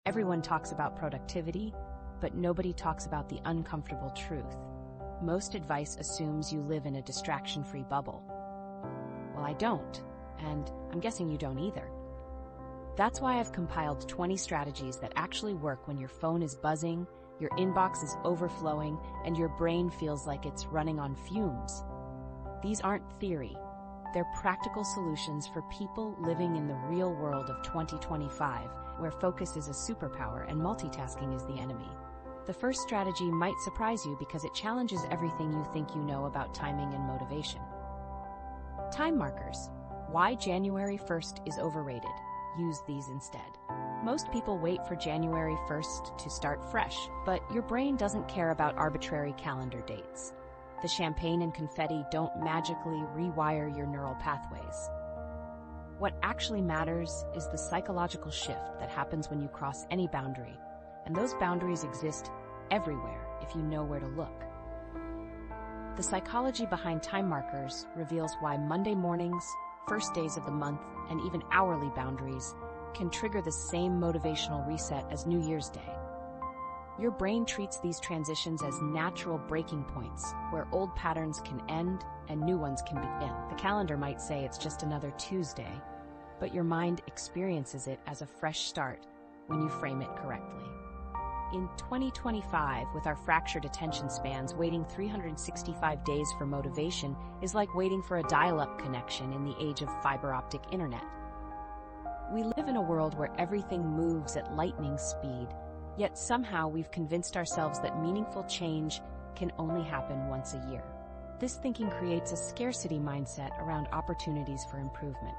Everyone talks about productivity, but nobody talks about the uncomfortable truth. Most advice assumes you live in a distraction-free bubble. Well, I don't, and I'm guessing you don't either. That's why I've compiled 20 strategies that actually work when your phone is buzzing, your inbox is overflowing, and your brain feels like it's running on fumes. These aren't theory. They're practical solutions for people living in the real world of 2025, where focus is a superpower and multitasking is the enemy. The first strategy might surprise you because it challenges everything you think you know about timing and motivation. Time markers. Why January 1st is overrated. Use these instead. Most people wait for January 1st to start fresh, but your brain doesn't care about arbitrary calendar dates. The champagne and confetti don't magically rewire your neural pathways. What actually matters is the psychological shift that happens when you cross any boundary, and those boundaries exist everywhere if you know where to look. The psychology behind time markers reveals why Monday mornings, first days of the month, and even hourly boundaries can trigger the same motivational reset as New Year's Day. Your brain treats these transitions as natural breaking points where old patterns can end and new ones can begin. The calendar might say it's just another Tuesday, but your mind experiences it as a fresh start when you frame it correctly. In 2025, with our fractured attention spans, waiting 365 days for motivation is like waiting for a dial-up connection in the age of fiber optic internet. We live in a world where everything moves at lightning speed, yet somehow we've convinced ourselves that meaningful change can only happen once a year. This thinking creates a scarcity mindset around opportunities for improvement.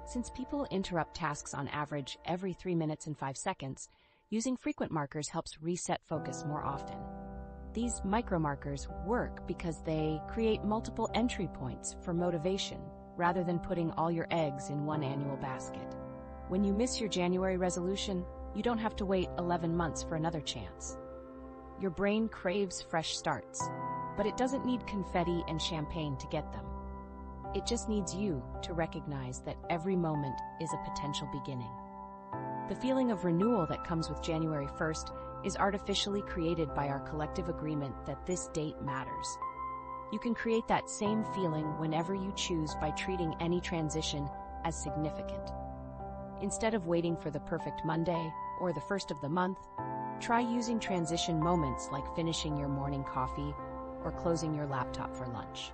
Since people interrupt tasks on average every 3 minutes and 5 seconds, using frequent markers helps reset focus more often. These micro markers work because they create multiple entry points for motivation, rather than putting all your eggs in one annual basket. When you miss your January resolution, you don't have to wait 11 months for another chance. Your brain craves fresh starts, but it doesn't need confetti and champagne to get them. It just needs you to recognize that every moment is a potential beginning. The feeling of renewal that comes with January 1st is artificially created by our collective agreement that this date matters. You can create that same feeling whenever you choose by treating any transition as significant. Instead of waiting for the perfect Monday or the first of the month, try using transition moments like finishing your morning coffee or closing your laptop for lunch.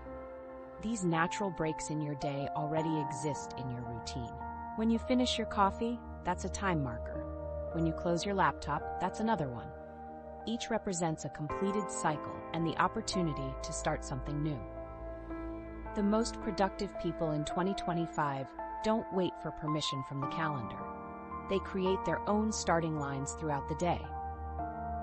These natural breaks in your day already exist in your routine. When you finish your coffee, that's a time marker. When you close your laptop, that's another one. Each represents a completed cycle and the opportunity to start something new. The most productive people in 2025 don't wait for permission from the calendar. They create their own starting lines throughout the day.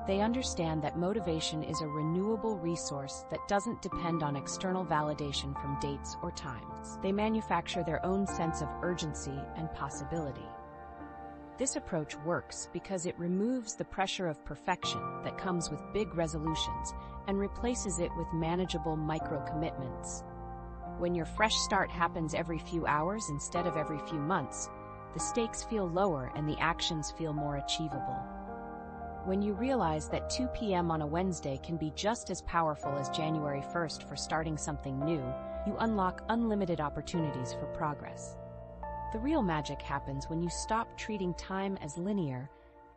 They understand that motivation is a renewable resource that doesn't depend on external validation from dates or times. They manufacture their own sense of urgency and possibility. This approach works because it removes the pressure of perfection that comes with big resolutions and replaces it with manageable micro-commitments. When your fresh start happens every few hours instead of every few months, the stakes feel lower and the actions feel more achievable. When you realize that 2 p.m. on a Wednesday can be just as powerful as January 1st for starting something new, you unlock unlimited opportunities for progress. The real magic happens when you stop treating time as linear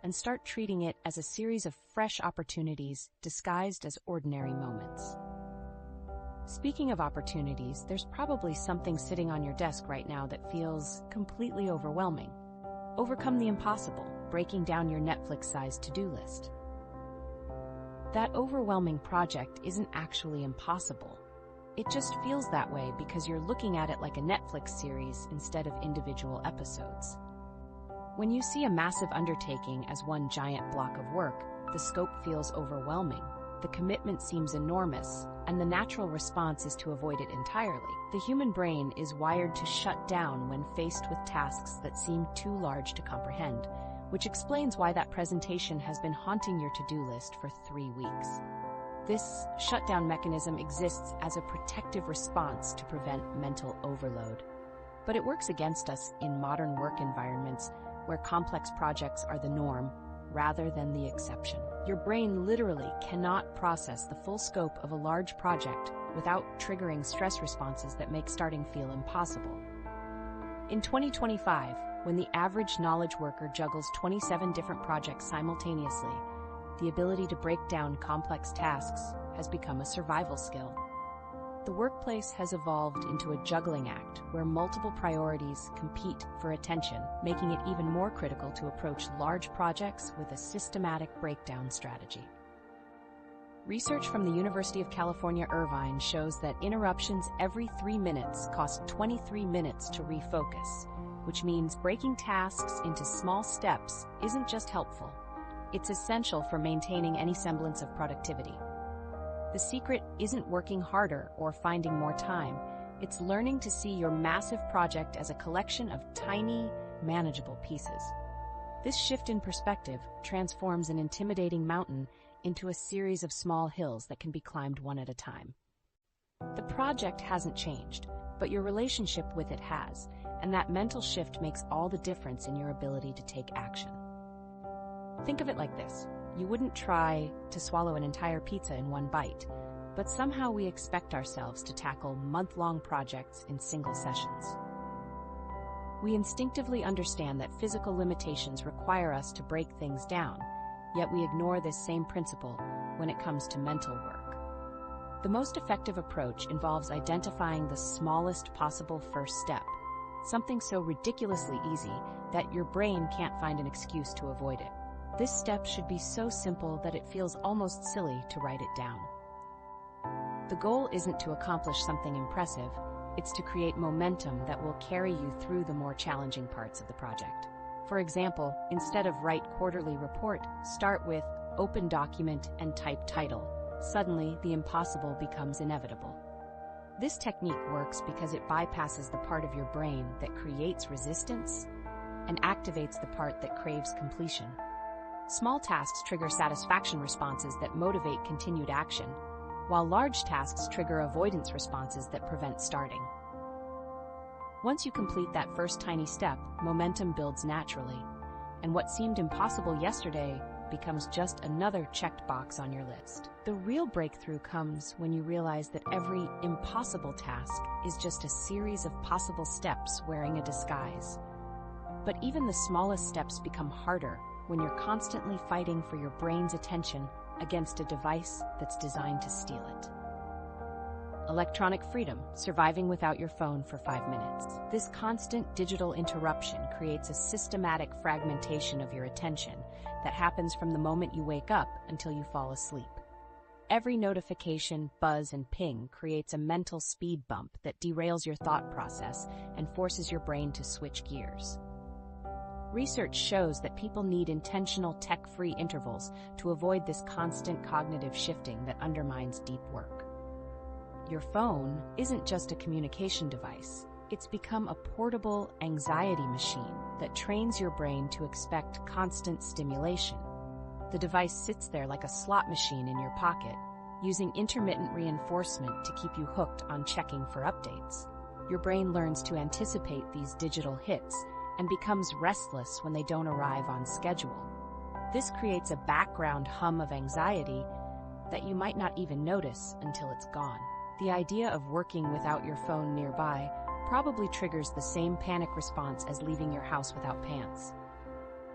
and start treating it as a series of fresh opportunities disguised as ordinary moments. Speaking of opportunities, there's probably something sitting on your desk right now that feels completely overwhelming. Overcome the impossible, breaking down your Netflix-sized to-do list. That overwhelming project isn't actually impossible. It just feels that way because you're looking at it like a Netflix series instead of individual episodes. When you see a massive undertaking as one giant block of work, the scope feels overwhelming. The commitment seems enormous, and the natural response is to avoid it entirely. The human brain is wired to shut down when faced with tasks that seem too large to comprehend, which explains why that presentation has been haunting your to-do list for 3 weeks. This shutdown mechanism exists as a protective response to prevent mental overload. But it works against us in modern work environments where complex projects are the norm rather than the exception. Your brain literally cannot process the full scope of a large project without triggering stress responses that make starting feel impossible. In 2025, when the average knowledge worker juggles 27 different projects simultaneously, the ability to break down complex tasks has become a survival skill. The workplace has evolved into a juggling act where multiple priorities compete for attention, making it even more critical to approach large projects with a systematic breakdown strategy. Research from the University of California, Irvine shows that interruptions every 3 minutes cost 23 minutes to refocus, which means breaking tasks into small steps isn't just helpful, it's essential for maintaining any semblance of productivity. The secret isn't working harder or finding more time, it's learning to see your massive project as a collection of tiny, manageable pieces. This shift in perspective transforms an intimidating mountain into a series of small hills that can be climbed one at a time. The project hasn't changed, but your relationship with it has, and that mental shift makes all the difference in your ability to take action. Think of it like this. You wouldn't try to swallow an entire pizza in one bite, but somehow we expect ourselves to tackle month-long projects in single sessions. We instinctively understand that physical limitations require us to break things down, yet we ignore this same principle when it comes to mental work. The most effective approach involves identifying the smallest possible first step, something so ridiculously easy that your brain can't find an excuse to avoid it. This step should be so simple that it feels almost silly to write it down. The goal isn't to accomplish something impressive, it's to create momentum that will carry you through the more challenging parts of the project. For example, instead of write quarterly report, start with open document and type title. Suddenly, the impossible becomes inevitable. This technique works because it bypasses the part of your brain that creates resistance and activates the part that craves completion. Small tasks trigger satisfaction responses that motivate continued action, while large tasks trigger avoidance responses that prevent starting. Once you complete that first tiny step, momentum builds naturally, and what seemed impossible yesterday becomes just another checked box on your list. The real breakthrough comes when you realize that every impossible task is just a series of possible steps wearing a disguise. But even the smallest steps become harder when you're constantly fighting for your brain's attention against a device that's designed to steal it. Electronic freedom, surviving without your phone for 5 minutes. This constant digital interruption creates a systematic fragmentation of your attention that happens from the moment you wake up until you fall asleep. Every notification, buzz, and ping creates a mental speed bump that derails your thought process and forces your brain to switch gears. Research shows that people need intentional tech-free intervals to avoid this constant cognitive shifting that undermines deep work. Your phone isn't just a communication device. It's become a portable anxiety machine that trains your brain to expect constant stimulation. The device sits there like a slot machine in your pocket, using intermittent reinforcement to keep you hooked on checking for updates. Your brain learns to anticipate these digital hits and becomes restless when they don't arrive on schedule. This creates a background hum of anxiety that you might not even notice until it's gone. The idea of working without your phone nearby probably triggers the same panic response as leaving your house without pants.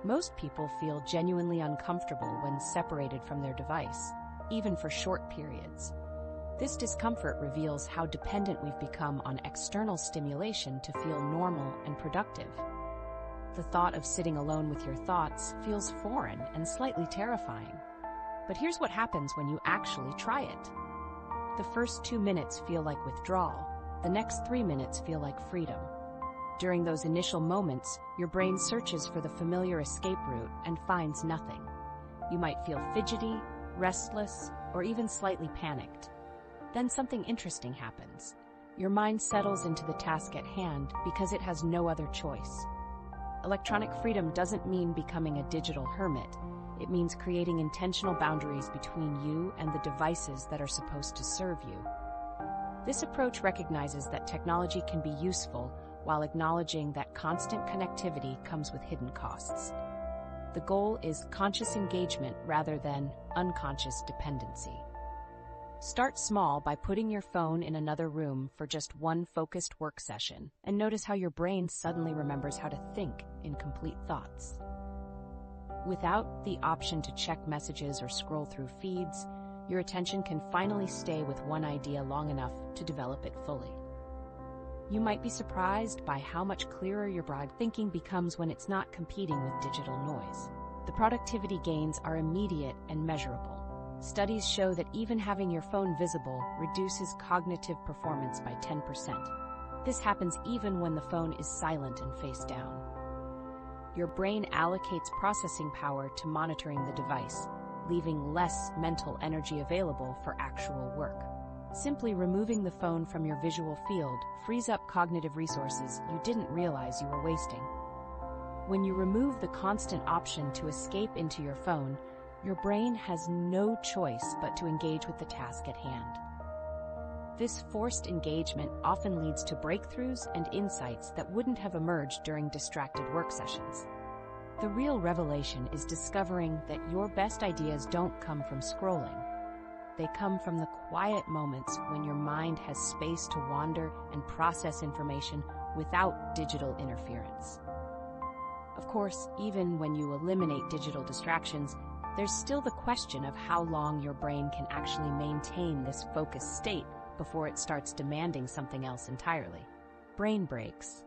Most people feel genuinely uncomfortable when separated from their device, even for short periods. This discomfort reveals how dependent we've become on external stimulation to feel normal and productive. The thought of sitting alone with your thoughts feels foreign and slightly terrifying. But here's what happens when you actually try it. The first 2 minutes feel like withdrawal. The next 3 minutes feel like freedom. During those initial moments, your brain searches for the familiar escape route and finds nothing. You might feel fidgety, restless, or even slightly panicked. Then something interesting happens. Your mind settles into the task at hand because it has no other choice. Electronic freedom doesn't mean becoming a digital hermit. It means creating intentional boundaries between you and the devices that are supposed to serve you. This approach recognizes that technology can be useful while acknowledging that constant connectivity comes with hidden costs. The goal is conscious engagement rather than unconscious dependency. Start small by putting your phone in another room for just one focused work session, and notice how your brain suddenly remembers how to think in complete thoughts. Without the option to check messages or scroll through feeds, your attention can finally stay with one idea long enough to develop it fully. You might be surprised by how much clearer your broad thinking becomes when it's not competing with digital noise. The productivity gains are immediate and measurable. Studies show that even having your phone visible reduces cognitive performance by 10%. This happens even when the phone is silent and face down. Your brain allocates processing power to monitoring the device, leaving less mental energy available for actual work. Simply removing the phone from your visual field frees up cognitive resources you didn't realize you were wasting. When you remove the constant option to escape into your phone, your brain has no choice but to engage with the task at hand. This forced engagement often leads to breakthroughs and insights that wouldn't have emerged during distracted work sessions. The real revelation is discovering that your best ideas don't come from scrolling. They come from the quiet moments when your mind has space to wander and process information without digital interference. Of course, even when you eliminate digital distractions, there's still the question of how long your brain can actually maintain this focused state before it starts demanding something else entirely. Brain breaks.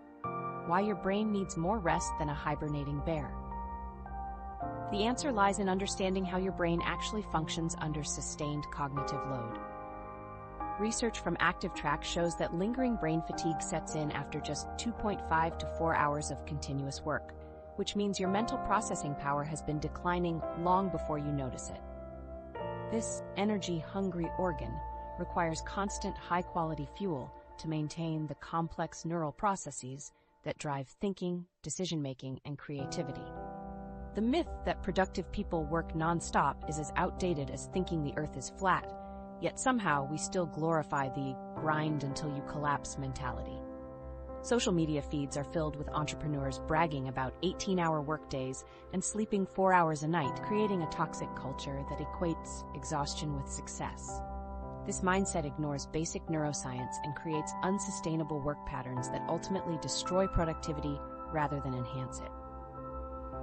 Why your brain needs more rest than a hibernating bear. The answer lies in understanding how your brain actually functions under sustained cognitive load. Research from ActiveTrack shows that lingering brain fatigue sets in after just 2.5 to 4 hours of continuous work, which means your mental processing power has been declining long before you notice it. This energy-hungry organ requires constant high-quality fuel to maintain the complex neural processes that drive thinking, decision-making, and creativity. The myth that productive people work non-stop is as outdated as thinking the earth is flat, yet somehow we still glorify the grind until you collapse mentality. Social media feeds are filled with entrepreneurs bragging about 18-hour workdays and sleeping 4 hours a night, creating a toxic culture that equates exhaustion with success. This mindset ignores basic neuroscience and creates unsustainable work patterns that ultimately destroy productivity rather than enhance it.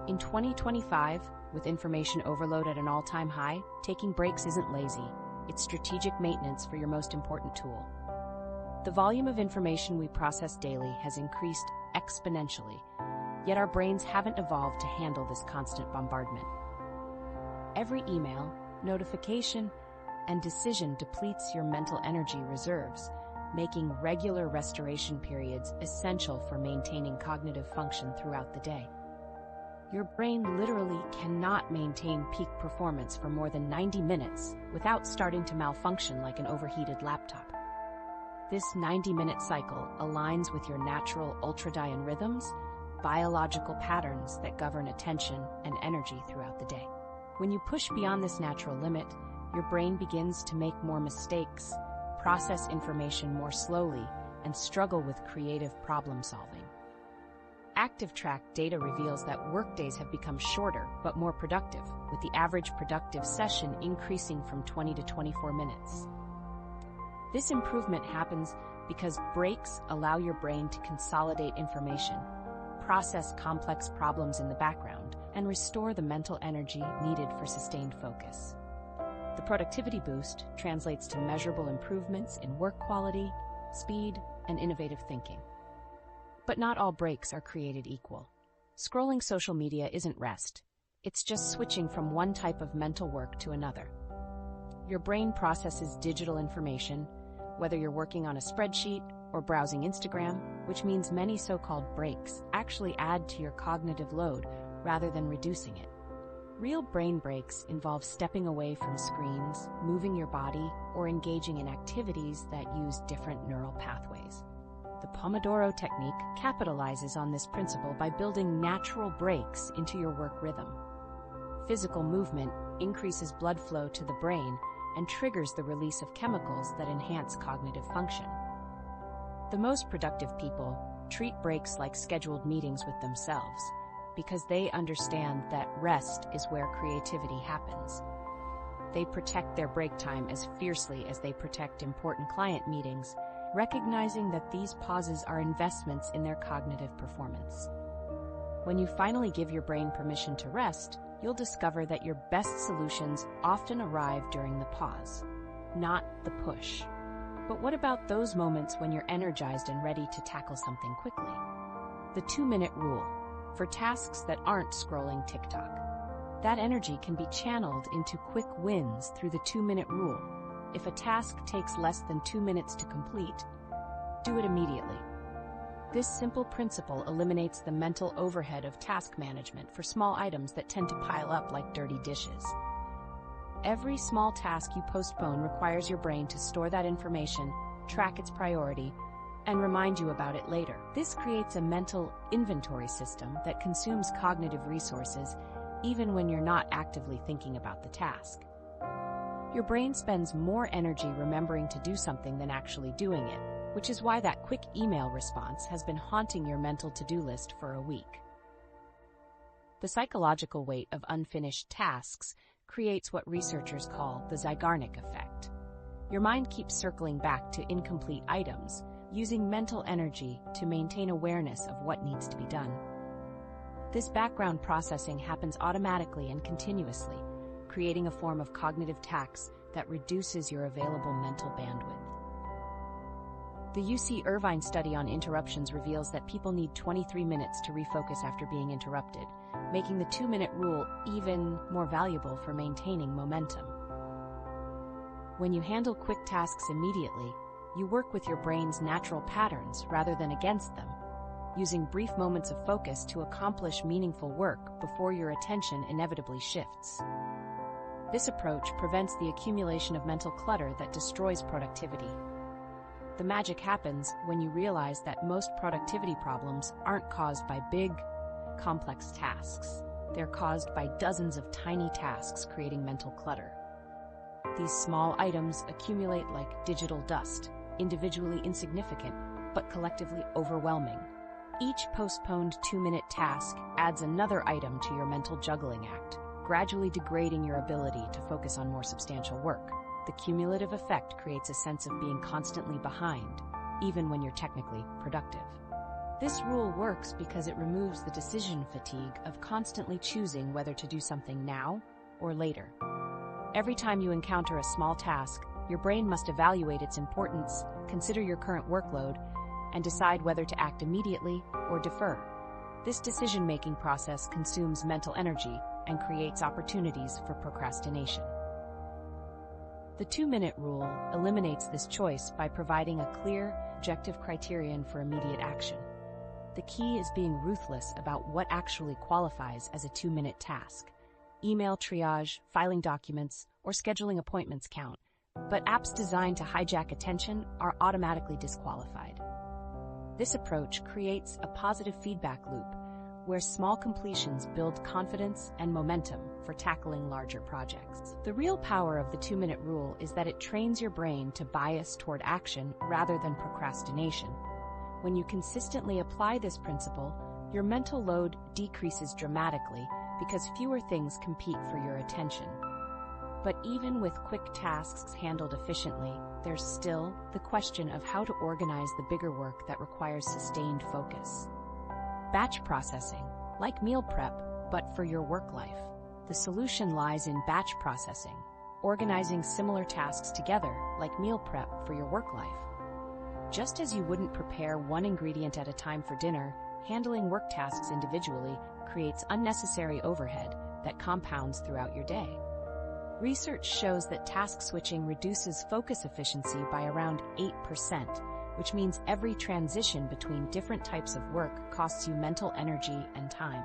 In 2025, with information overload at an all-time high, taking breaks isn't lazy. It's strategic maintenance for your most important tool. The volume of information we process daily has increased exponentially, yet our brains haven't evolved to handle this constant bombardment. Every email, notification, and decision depletes your mental energy reserves, making regular restoration periods essential for maintaining cognitive function throughout the day. Your brain literally cannot maintain peak performance for more than 90 minutes without starting to malfunction like an overheated laptop. This 90-minute cycle aligns with your natural ultradian rhythms, biological patterns that govern attention and energy throughout the day. When you push beyond this natural limit, your brain begins to make more mistakes, process information more slowly, and struggle with creative problem solving. ActiveTrack data reveals that workdays have become shorter but more productive, with the average productive session increasing from 20 to 24 minutes. This improvement happens because breaks allow your brain to consolidate information, process complex problems in the background, and restore the mental energy needed for sustained focus. The productivity boost translates to measurable improvements in work quality, speed, and innovative thinking. But not all breaks are created equal. Scrolling social media isn't rest. It's just switching from one type of mental work to another. Your brain processes digital information, whether you're working on a spreadsheet or browsing Instagram, which means many so-called breaks actually add to your cognitive load rather than reducing it. Real brain breaks involve stepping away from screens, moving your body, or engaging in activities that use different neural pathways. The Pomodoro technique capitalizes on this principle by building natural breaks into your work rhythm. Physical movement increases blood flow to the brain and triggers the release of chemicals that enhance cognitive function. The most productive people treat breaks like scheduled meetings with themselves. because they understand that rest is where creativity happens. They protect their break time as fiercely as they protect important client meetings, recognizing that these pauses are investments in their cognitive performance. When you finally give your brain permission to rest, you'll discover that your best solutions often arrive during the pause, not the push. But what about those moments when you're energized and ready to tackle something quickly? The 2-minute rule, for tasks that aren't scrolling TikTok. That energy can be channeled into quick wins through the 2-minute rule. If a task takes less than 2 minutes to complete, do it immediately. This simple principle eliminates the mental overhead of task management for small items that tend to pile up like dirty dishes. Every small task you postpone requires your brain to store that information, track its priority, and remind you about it later. This creates a mental inventory system that consumes cognitive resources even when you're not actively thinking about the task. Your brain spends more energy remembering to do something than actually doing it, which is why that quick email response has been haunting your mental to-do list for a week. The psychological weight of unfinished tasks creates what researchers call the Zeigarnik effect. Your mind keeps circling back to incomplete items, using mental energy to maintain awareness of what needs to be done. This background processing happens automatically and continuously, creating a form of cognitive tax that reduces your available mental bandwidth. The UC Irvine study on interruptions reveals that people need 23 minutes to refocus after being interrupted, making the 2-minute rule even more valuable for maintaining momentum. When you handle quick tasks immediately, you work with your brain's natural patterns rather than against them, using brief moments of focus to accomplish meaningful work before your attention inevitably shifts. This approach prevents the accumulation of mental clutter that destroys productivity. The magic happens when you realize that most productivity problems aren't caused by big, complex tasks. They're caused by dozens of tiny tasks creating mental clutter. These small items accumulate like digital dust, individually insignificant, but collectively overwhelming. Each postponed 2-minute task adds another item to your mental juggling act, gradually degrading your ability to focus on more substantial work. The cumulative effect creates a sense of being constantly behind, even when you're technically productive. This rule works because it removes the decision fatigue of constantly choosing whether to do something now or later. Every time you encounter a small task, your brain must evaluate its importance, consider your current workload, and decide whether to act immediately or defer. This decision-making process consumes mental energy and creates opportunities for procrastination. The 2-minute rule eliminates this choice by providing a clear, objective criterion for immediate action. The key is being ruthless about what actually qualifies as a 2-minute task. Email triage, filing documents, or scheduling appointments count, but apps designed to hijack attention are automatically disqualified. This approach creates a positive feedback loop where small completions build confidence and momentum for tackling larger projects. The real power of the 2-minute rule is that it trains your brain to bias toward action rather than procrastination. When you consistently apply this principle, your mental load decreases dramatically because fewer things compete for your attention. But even with quick tasks handled efficiently, there's still the question of how to organize the bigger work that requires sustained focus. Batch processing, like meal prep, but for your work life. The solution lies in batch processing, organizing similar tasks together, like meal prep for your work life. Just as you wouldn't prepare one ingredient at a time for dinner, handling work tasks individually creates unnecessary overhead that compounds throughout your day. Research shows that task switching reduces focus efficiency by around 8%, which means every transition between different types of work costs you mental energy and time.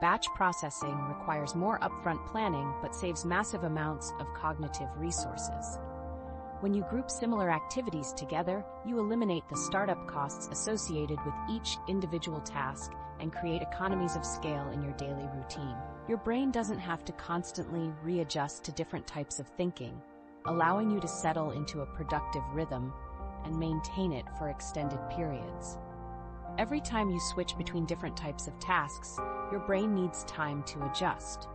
Batch processing requires more upfront planning but saves massive amounts of cognitive resources. When you group similar activities together, you eliminate the startup costs associated with each individual task and create economies of scale in your daily routine. Your brain doesn't have to constantly readjust to different types of thinking, allowing you to settle into a productive rhythm and maintain it for extended periods. Every time you switch between different types of tasks, your brain needs time to adjust.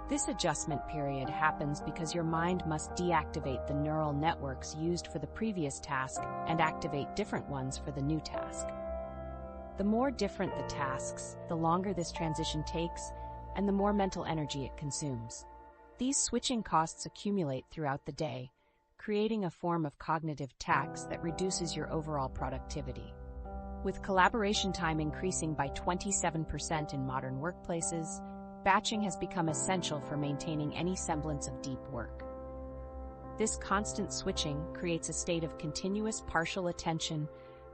This adjustment period happens because your mind must deactivate the neural networks used for the previous task and activate different ones for the new task. The more different the tasks, the longer this transition takes, and the more mental energy it consumes. These switching costs accumulate throughout the day, creating a form of cognitive tax that reduces your overall productivity. With collaboration time increasing by 27% in modern workplaces, batching has become essential for maintaining any semblance of deep work. This constant switching creates a state of continuous partial attention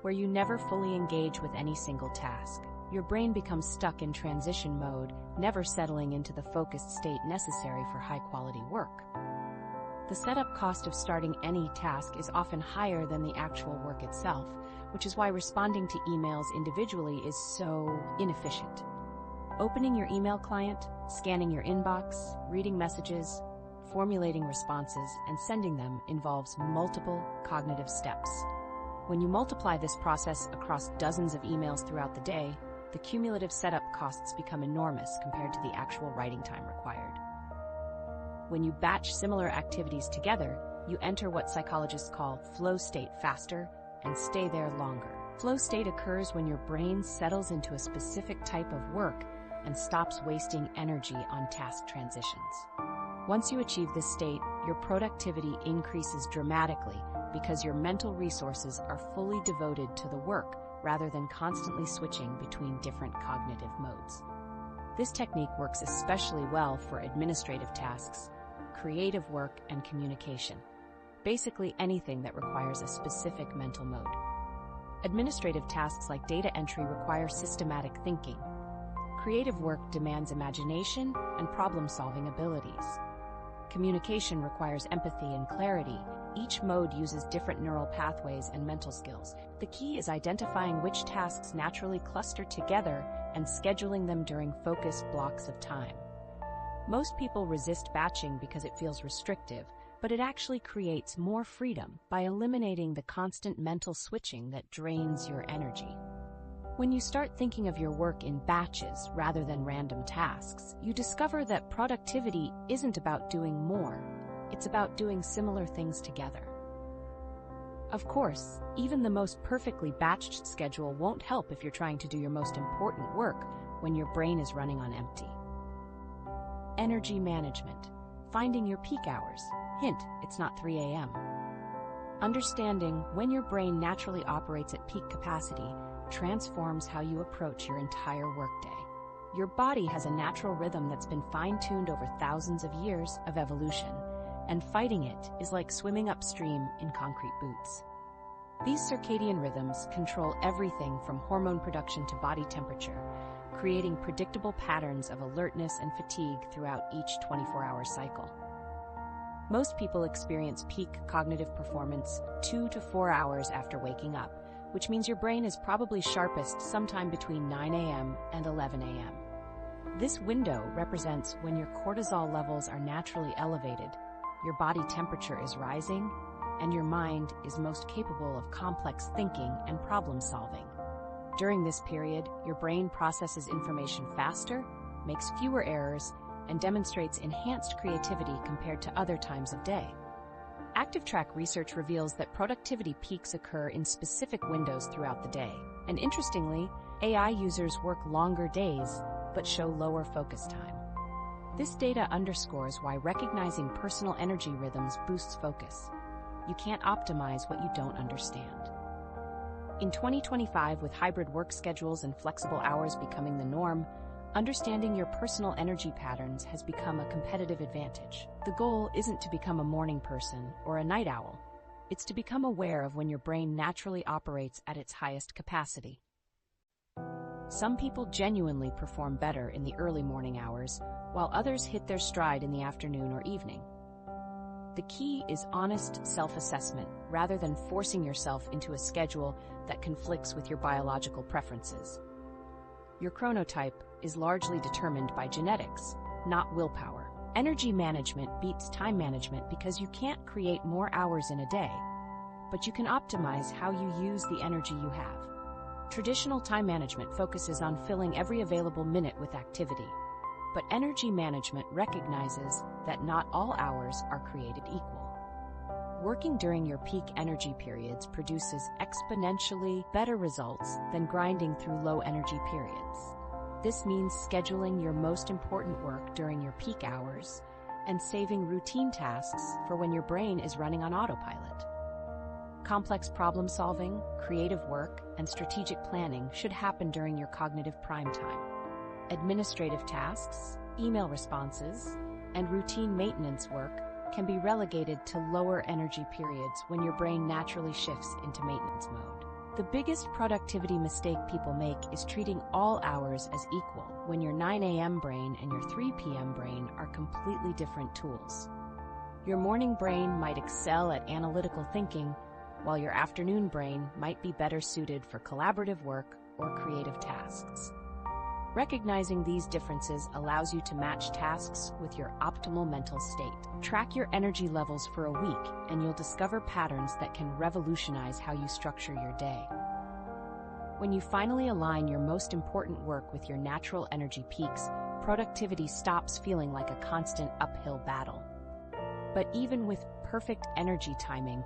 where you never fully engage with any single task. Your brain becomes stuck in transition mode, never settling into the focused state necessary for high-quality work. The setup cost of starting any task is often higher than the actual work itself, which is why responding to emails individually is so inefficient. Opening your email client, scanning your inbox, reading messages, formulating responses, and sending them involves multiple cognitive steps. When you multiply this process across dozens of emails throughout the day, the cumulative setup costs become enormous compared to the actual writing time required. When you batch similar activities together, you enter what psychologists call flow state faster and stay there longer. Flow state occurs when your brain settles into a specific type of work and stops wasting energy on task transitions. Once you achieve this state, your productivity increases dramatically because your mental resources are fully devoted to the work rather than constantly switching between different cognitive modes. This technique works especially well for administrative tasks, creative work, and communication. Basically anything that requires a specific mental mode. Administrative tasks like data entry require systematic thinking. Creative work demands imagination and problem-solving abilities. Communication requires empathy and clarity. Each mode uses different neural pathways and mental skills. The key is identifying which tasks naturally cluster together and scheduling them during focused blocks of time. Most people resist batching because it feels restrictive, but it actually creates more freedom by eliminating the constant mental switching that drains your energy. When you start thinking of your work in batches rather than random tasks, you discover that productivity isn't about doing more, it's about doing similar things together. Of course, even the most perfectly batched schedule won't help if you're trying to do your most important work when your brain is running on empty. Energy management. Finding your peak hours. Hint, it's not 3 a.m. Understanding when your brain naturally operates at peak capacity transforms how you approach your entire workday. Your body has a natural rhythm that's been fine-tuned over thousands of years of evolution, and fighting it is like swimming upstream in concrete boots. These circadian rhythms control everything from hormone production to body temperature, creating predictable patterns of alertness and fatigue throughout each 24-hour cycle. Most people experience peak cognitive performance 2 to 4 hours after waking up, which means your brain is probably sharpest sometime between 9 a.m. and 11 a.m. This window represents when your cortisol levels are naturally elevated, your body temperature is rising, and your mind is most capable of complex thinking and problem solving. During this period, your brain processes information faster, makes fewer errors, and demonstrates enhanced creativity compared to other times of day. ActiveTrack research reveals that productivity peaks occur in specific windows throughout the day. And interestingly, AI users work longer days, but show lower focus time. This data underscores why recognizing personal energy rhythms boosts focus. You can't optimize what you don't understand. In 2025, with hybrid work schedules and flexible hours becoming the norm, understanding your personal energy patterns has become a competitive advantage. The goal isn't to become a morning person or a night owl. It's to become aware of when your brain naturally operates at its highest capacity. Some people genuinely perform better in the early morning hours, while others hit their stride in the afternoon or evening. The key is honest self-assessment rather than forcing yourself into a schedule that conflicts with your biological preferences. Your chronotype is largely determined by genetics, not willpower. Energy management beats time management because you can't create more hours in a day, but you can optimize how you use the energy you have. Traditional time management focuses on filling every available minute with activity, but energy management recognizes that not all hours are created equal. Working during your peak energy periods produces exponentially better results than grinding through low energy periods. This means scheduling your most important work during your peak hours and saving routine tasks for when your brain is running on autopilot. Complex problem solving, creative work, and strategic planning should happen during your cognitive prime time. Administrative tasks, email responses, and routine maintenance work can be relegated to lower energy periods when your brain naturally shifts into maintenance mode. The biggest productivity mistake people make is treating all hours as equal when your 9 a.m. brain and your 3 p.m. brain are completely different tools. Your morning brain might excel at analytical thinking, while your afternoon brain might be better suited for collaborative work or creative tasks. Recognizing these differences allows you to match tasks with your optimal mental state. Track your energy levels for a week, and you'll discover patterns that can revolutionize how you structure your day. When you finally align your most important work with your natural energy peaks, productivity stops feeling like a constant uphill battle. But even with perfect energy timing,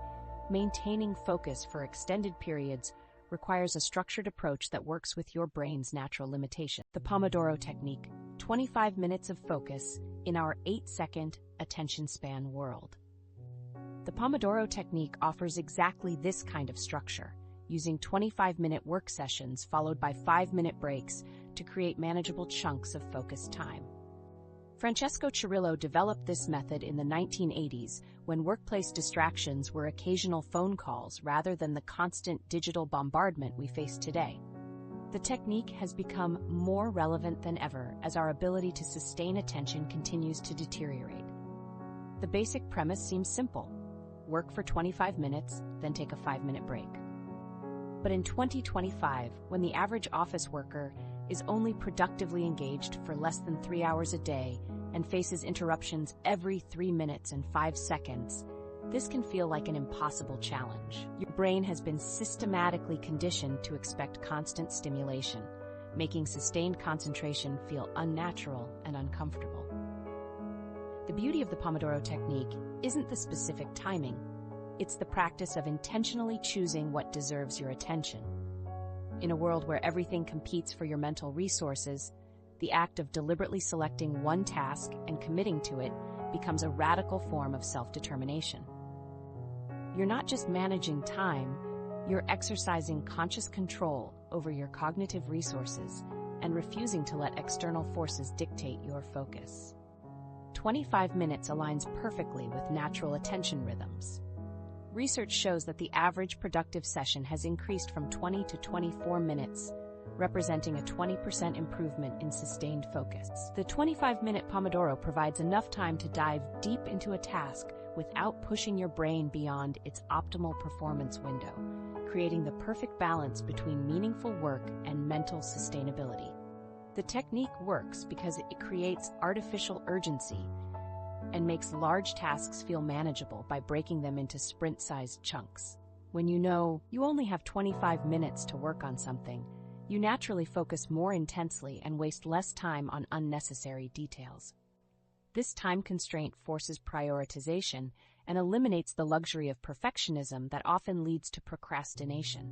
maintaining focus for extended periods requires a structured approach that works with your brain's natural limitation. The Pomodoro Technique, 25 minutes of focus in our 8-second attention span world. The Pomodoro Technique offers exactly this kind of structure, using 25-minute work sessions followed by 5-minute breaks to create manageable chunks of focused time. Francesco Cirillo developed this method in the 1980s when workplace distractions were occasional phone calls rather than the constant digital bombardment we face today. The technique has become more relevant than ever as our ability to sustain attention continues to deteriorate. The basic premise seems simple: work for 25 minutes, then take a 5-minute break. But in 2025, when the average office worker is only productively engaged for less than 3 hours a day and faces interruptions every 3 minutes and 5 seconds, this can feel like an impossible challenge. Your brain has been systematically conditioned to expect constant stimulation, making sustained concentration feel unnatural and uncomfortable. The beauty of the Pomodoro Technique isn't the specific timing, it's the practice of intentionally choosing what deserves your attention. In a world where everything competes for your mental resources, the act of deliberately selecting one task and committing to it becomes a radical form of self-determination. You're not just managing time, you're exercising conscious control over your cognitive resources and refusing to let external forces dictate your focus. 25 minutes aligns perfectly with natural attention rhythms. Research shows that the average productive session has increased from 20 to 24 minutes, representing a 20% improvement in sustained focus. The 25-minute Pomodoro provides enough time to dive deep into a task without pushing your brain beyond its optimal performance window, creating the perfect balance between meaningful work and mental sustainability. The technique works because it creates artificial urgency and makes large tasks feel manageable by breaking them into sprint-sized chunks. When you know you only have 25 minutes to work on something, you naturally focus more intensely and waste less time on unnecessary details. This time constraint forces prioritization and eliminates the luxury of perfectionism that often leads to procrastination.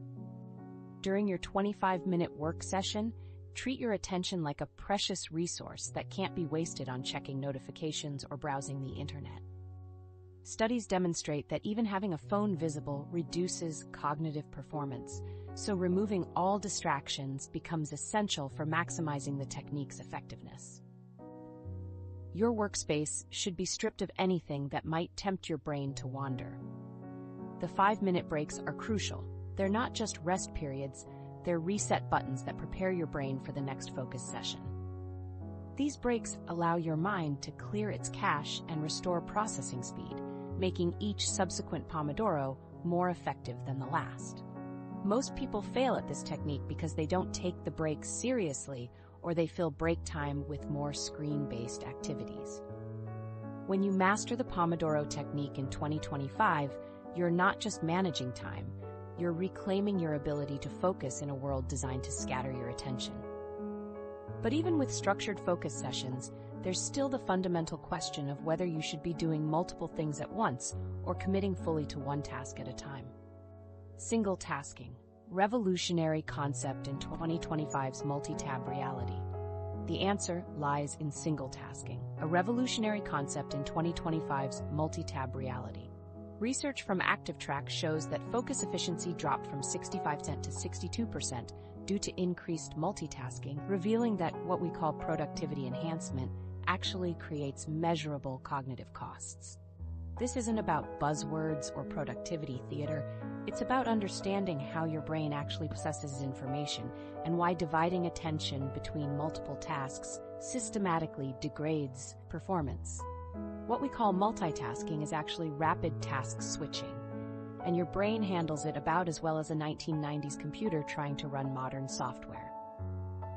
During your 25-minute work session, treat your attention like a precious resource that can't be wasted on checking notifications or browsing the internet. Studies demonstrate that even having a phone visible reduces cognitive performance, so removing all distractions becomes essential for maximizing the technique's effectiveness. Your workspace should be stripped of anything that might tempt your brain to wander. The 5-minute breaks are crucial. They're not just rest periods, they're reset buttons that prepare your brain for the next focus session. These breaks allow your mind to clear its cache and restore processing speed, making each subsequent Pomodoro more effective than the last. Most people fail at this technique because they don't take the breaks seriously or they fill break time with more screen-based activities. When you master the Pomodoro technique in 2025, you're not just managing time, you're reclaiming your ability to focus in a world designed to scatter your attention. But even with structured focus sessions, there's still the fundamental question of whether you should be doing multiple things at once or committing fully to one task at a time. Single tasking, revolutionary concept in 2025's multi-tab reality. The answer lies in single tasking, a revolutionary concept in 2025's multi-tab reality. Research from ActiveTrack shows that focus efficiency dropped from 65% to 62% due to increased multitasking, revealing that what we call productivity enhancement actually creates measurable cognitive costs. This isn't about buzzwords or productivity theater. It's about understanding how your brain actually processes information and why dividing attention between multiple tasks systematically degrades performance. What we call multitasking is actually rapid task switching, and your brain handles it about as well as a 1990s computer trying to run modern software.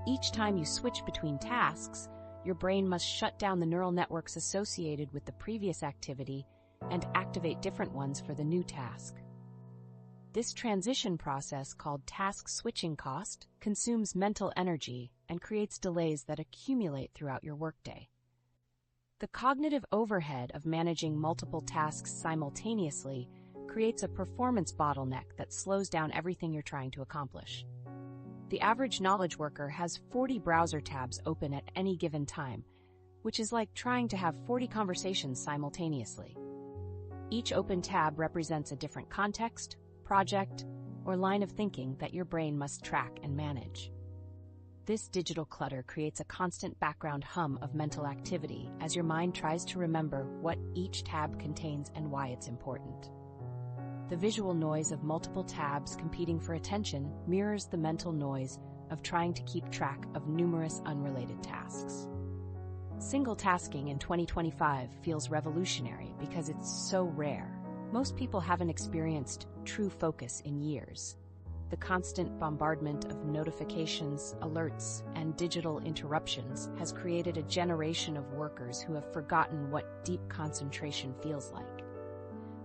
Each time you switch between tasks, your brain must shut down the neural networks associated with the previous activity and activate different ones for the new task. This transition process, called task switching cost, consumes mental energy and creates delays that accumulate throughout your workday. The cognitive overhead of managing multiple tasks simultaneously creates a performance bottleneck that slows down everything you're trying to accomplish. The average knowledge worker has 40 browser tabs open at any given time, which is like trying to have 40 conversations simultaneously. Each open tab represents a different context, project, or line of thinking that your brain must track and manage. This digital clutter creates a constant background hum of mental activity as your mind tries to remember what each tab contains and why it's important. The visual noise of multiple tabs competing for attention mirrors the mental noise of trying to keep track of numerous unrelated tasks. Single tasking in 2025 feels revolutionary because it's so rare. Most people haven't experienced true focus in years. The constant bombardment of notifications, alerts, and digital interruptions has created a generation of workers who have forgotten what deep concentration feels like.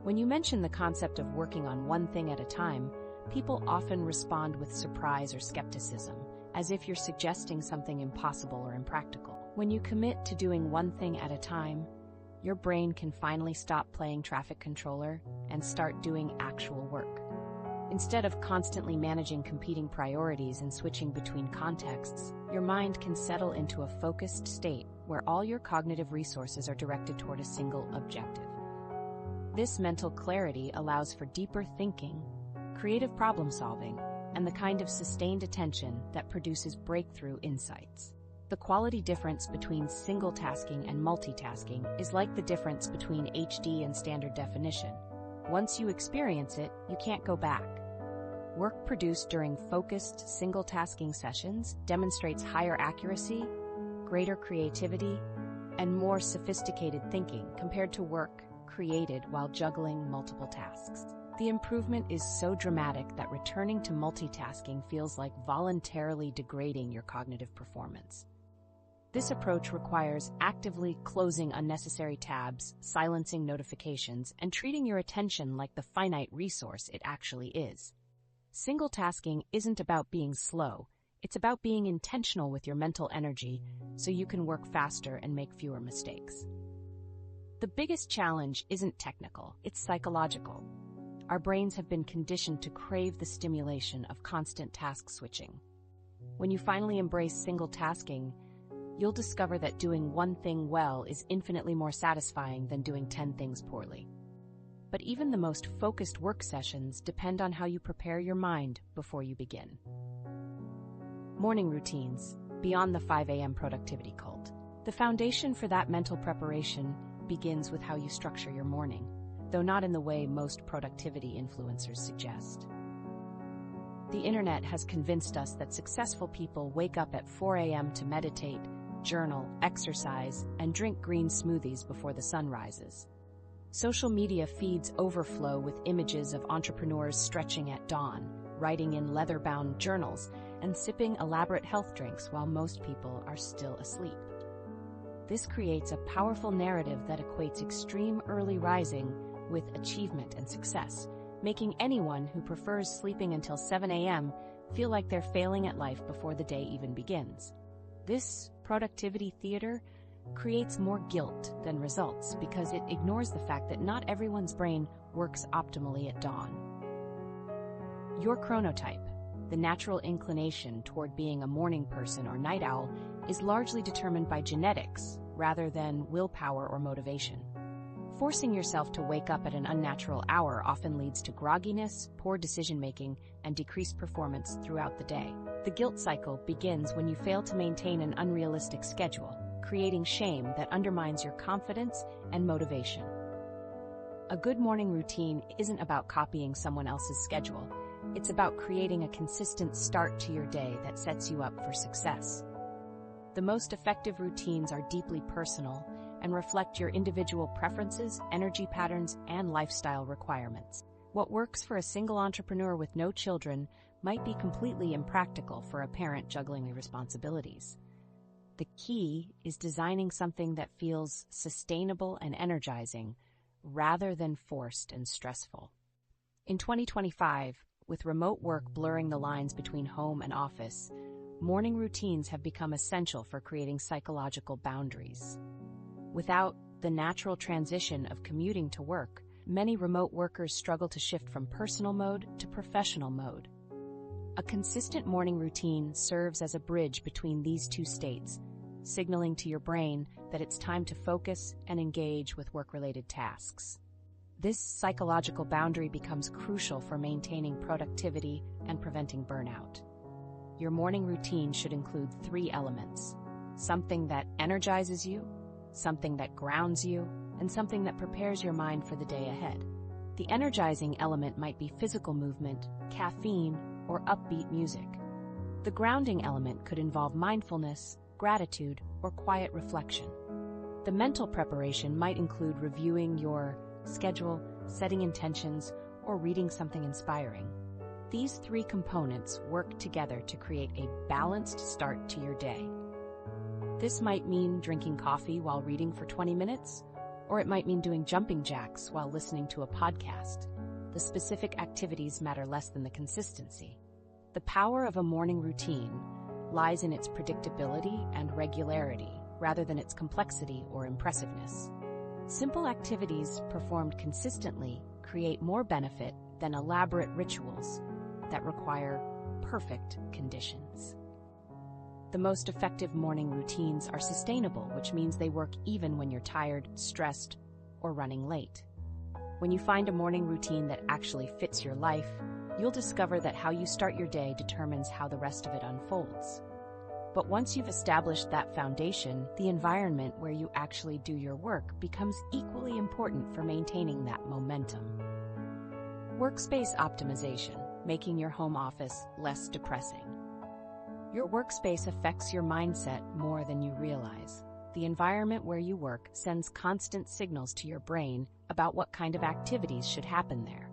When you mention the concept of working on one thing at a time, people often respond with surprise or skepticism, as if you're suggesting something impossible or impractical. When you commit to doing one thing at a time, your brain can finally stop playing traffic controller and start doing actual work. Instead of constantly managing competing priorities and switching between contexts, your mind can settle into a focused state where all your cognitive resources are directed toward a single objective. This mental clarity allows for deeper thinking, creative problem solving, and the kind of sustained attention that produces breakthrough insights. The quality difference between single tasking and multitasking is like the difference between HD and standard definition. Once you experience it, you can't go back. Work produced during focused single tasking sessions demonstrates higher accuracy, greater creativity, and more sophisticated thinking compared to work created while juggling multiple tasks. The improvement is so dramatic that returning to multitasking feels like voluntarily degrading your cognitive performance. This approach requires actively closing unnecessary tabs, silencing notifications, and treating your attention like the finite resource it actually is. Single tasking isn't about being slow, it's about being intentional with your mental energy so you can work faster and make fewer mistakes. The biggest challenge isn't technical, it's psychological. Our brains have been conditioned to crave the stimulation of constant task switching. When you finally embrace single tasking, you'll discover that doing one thing well is infinitely more satisfying than doing 10 things poorly. But even the most focused work sessions depend on how you prepare your mind before you begin. Morning routines, beyond the 5 a.m. productivity cult. The foundation for that mental preparation begins with how you structure your morning, though not in the way most productivity influencers suggest. The internet has convinced us that successful people wake up at 4 a.m. to meditate, journal, exercise, and drink green smoothies before the sun rises. Social media feeds overflow with images of entrepreneurs stretching at dawn, writing in leather-bound journals, and sipping elaborate health drinks while most people are still asleep. This creates a powerful narrative that equates extreme early rising with achievement and success, making anyone who prefers sleeping until 7 a.m. feel like they're failing at life before the day even begins. This productivity theater creates more guilt than results because it ignores the fact that not everyone's brain works optimally at dawn. Your chronotype, the natural inclination toward being a morning person or night owl, is largely determined by genetics rather than willpower or motivation. Forcing yourself to wake up at an unnatural hour often leads to grogginess, poor decision-making, and decreased performance throughout the day. The guilt cycle begins when you fail to maintain an unrealistic schedule, creating shame that undermines your confidence and motivation. A good morning routine isn't about copying someone else's schedule. It's about creating a consistent start to your day that sets you up for success. The most effective routines are deeply personal and reflect your individual preferences, energy patterns, and lifestyle requirements. What works for a single entrepreneur with no children might be completely impractical for a parent juggling responsibilities. The key is designing something that feels sustainable and energizing rather than forced and stressful. In 2025, with remote work blurring the lines between home and office, morning routines have become essential for creating psychological boundaries. Without the natural transition of commuting to work, many remote workers struggle to shift from personal mode to professional mode. A consistent morning routine serves as a bridge between these two states, signaling to your brain that it's time to focus and engage with work-related tasks. This psychological boundary becomes crucial for maintaining productivity and preventing burnout. Your morning routine should include 3 elements: something that energizes you, something that grounds you, and something that prepares your mind for the day ahead. The energizing element might be physical movement, caffeine, or upbeat music. The grounding element could involve mindfulness, gratitude, or quiet reflection. The mental preparation might include reviewing your schedule, setting intentions, or reading something inspiring. These 3 components work together to create a balanced start to your day. This might mean drinking coffee while reading for 20 minutes, or it might mean doing jumping jacks while listening to a podcast. The specific activities matter less than the consistency. The power of a morning routine lies in its predictability and regularity, rather than its complexity or impressiveness. Simple activities performed consistently create more benefit than elaborate rituals that require perfect conditions. The most effective morning routines are sustainable, which means they work even when you're tired, stressed, or running late. When you find a morning routine that actually fits your life, you'll discover that how you start your day determines how the rest of it unfolds. But once you've established that foundation, the environment where you actually do your work becomes equally important for maintaining that momentum. Workspace optimization, making your home office less depressing. Your workspace affects your mindset more than you realize. The environment where you work sends constant signals to your brain about what kind of activities should happen there.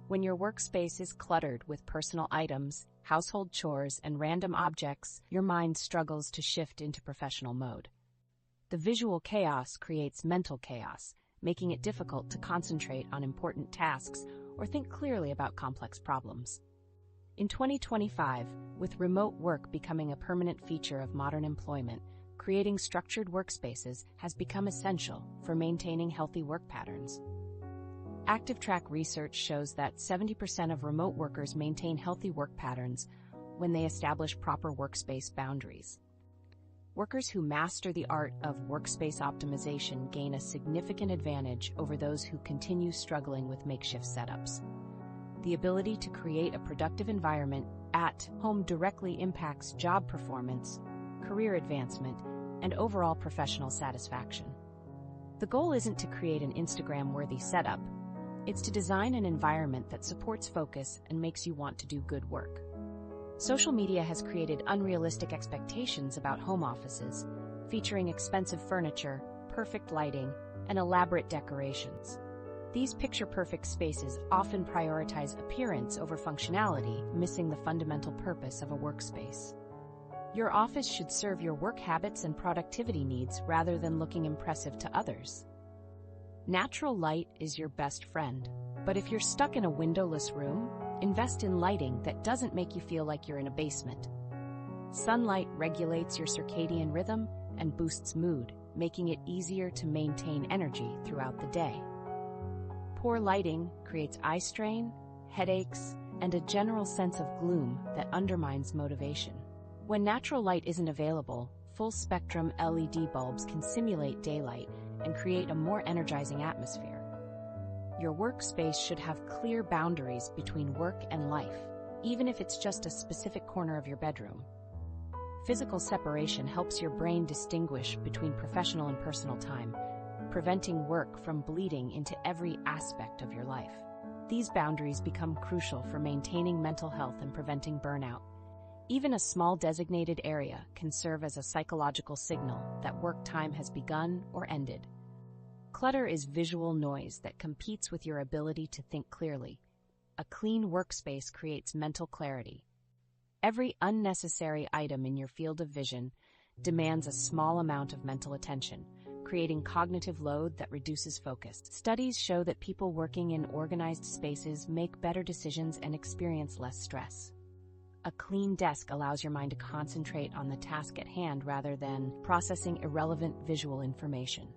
When your workspace is cluttered with personal items, household chores, and random objects, your mind struggles to shift into professional mode. The visual chaos creates mental chaos, making it difficult to concentrate on important tasks or think clearly about complex problems. In 2025, with remote work becoming a permanent feature of modern employment, creating structured workspaces has become essential for maintaining healthy work patterns. ActiveTrack research shows that 70% of remote workers maintain healthy work patterns when they establish proper workspace boundaries. Workers who master the art of workspace optimization gain a significant advantage over those who continue struggling with makeshift setups. The ability to create a productive environment at home directly impacts job performance, career advancement, and overall professional satisfaction. The goal isn't to create an Instagram-worthy setup. It's to design an environment that supports focus and makes you want to do good work. Social media has created unrealistic expectations about home offices, featuring expensive furniture, perfect lighting, and elaborate decorations. These picture-perfect spaces often prioritize appearance over functionality, missing the fundamental purpose of a workspace. Your office should serve your work habits and productivity needs rather than looking impressive to others. Natural light is your best friend. But if you're stuck in a windowless room, invest in lighting that doesn't make you feel like you're in a basement. Sunlight regulates your circadian rhythm and boosts mood, making it easier to maintain energy throughout the day. Poor lighting creates eye strain, headaches, and a general sense of gloom that undermines motivation. When natural light isn't available, full-spectrum LED bulbs can simulate daylight and create a more energizing atmosphere. Your workspace should have clear boundaries between work and life, even if it's just a specific corner of your bedroom. Physical separation helps your brain distinguish between professional and personal time, preventing work from bleeding into every aspect of your life. These boundaries become crucial for maintaining mental health and preventing burnout. Even a small designated area can serve as a psychological signal that work time has begun or ended. Clutter is visual noise that competes with your ability to think clearly. A clean workspace creates mental clarity. Every unnecessary item in your field of vision demands a small amount of mental attention, creating cognitive load that reduces focus. Studies show that people working in organized spaces make better decisions and experience less stress. A clean desk allows your mind to concentrate on the task at hand rather than processing irrelevant visual information.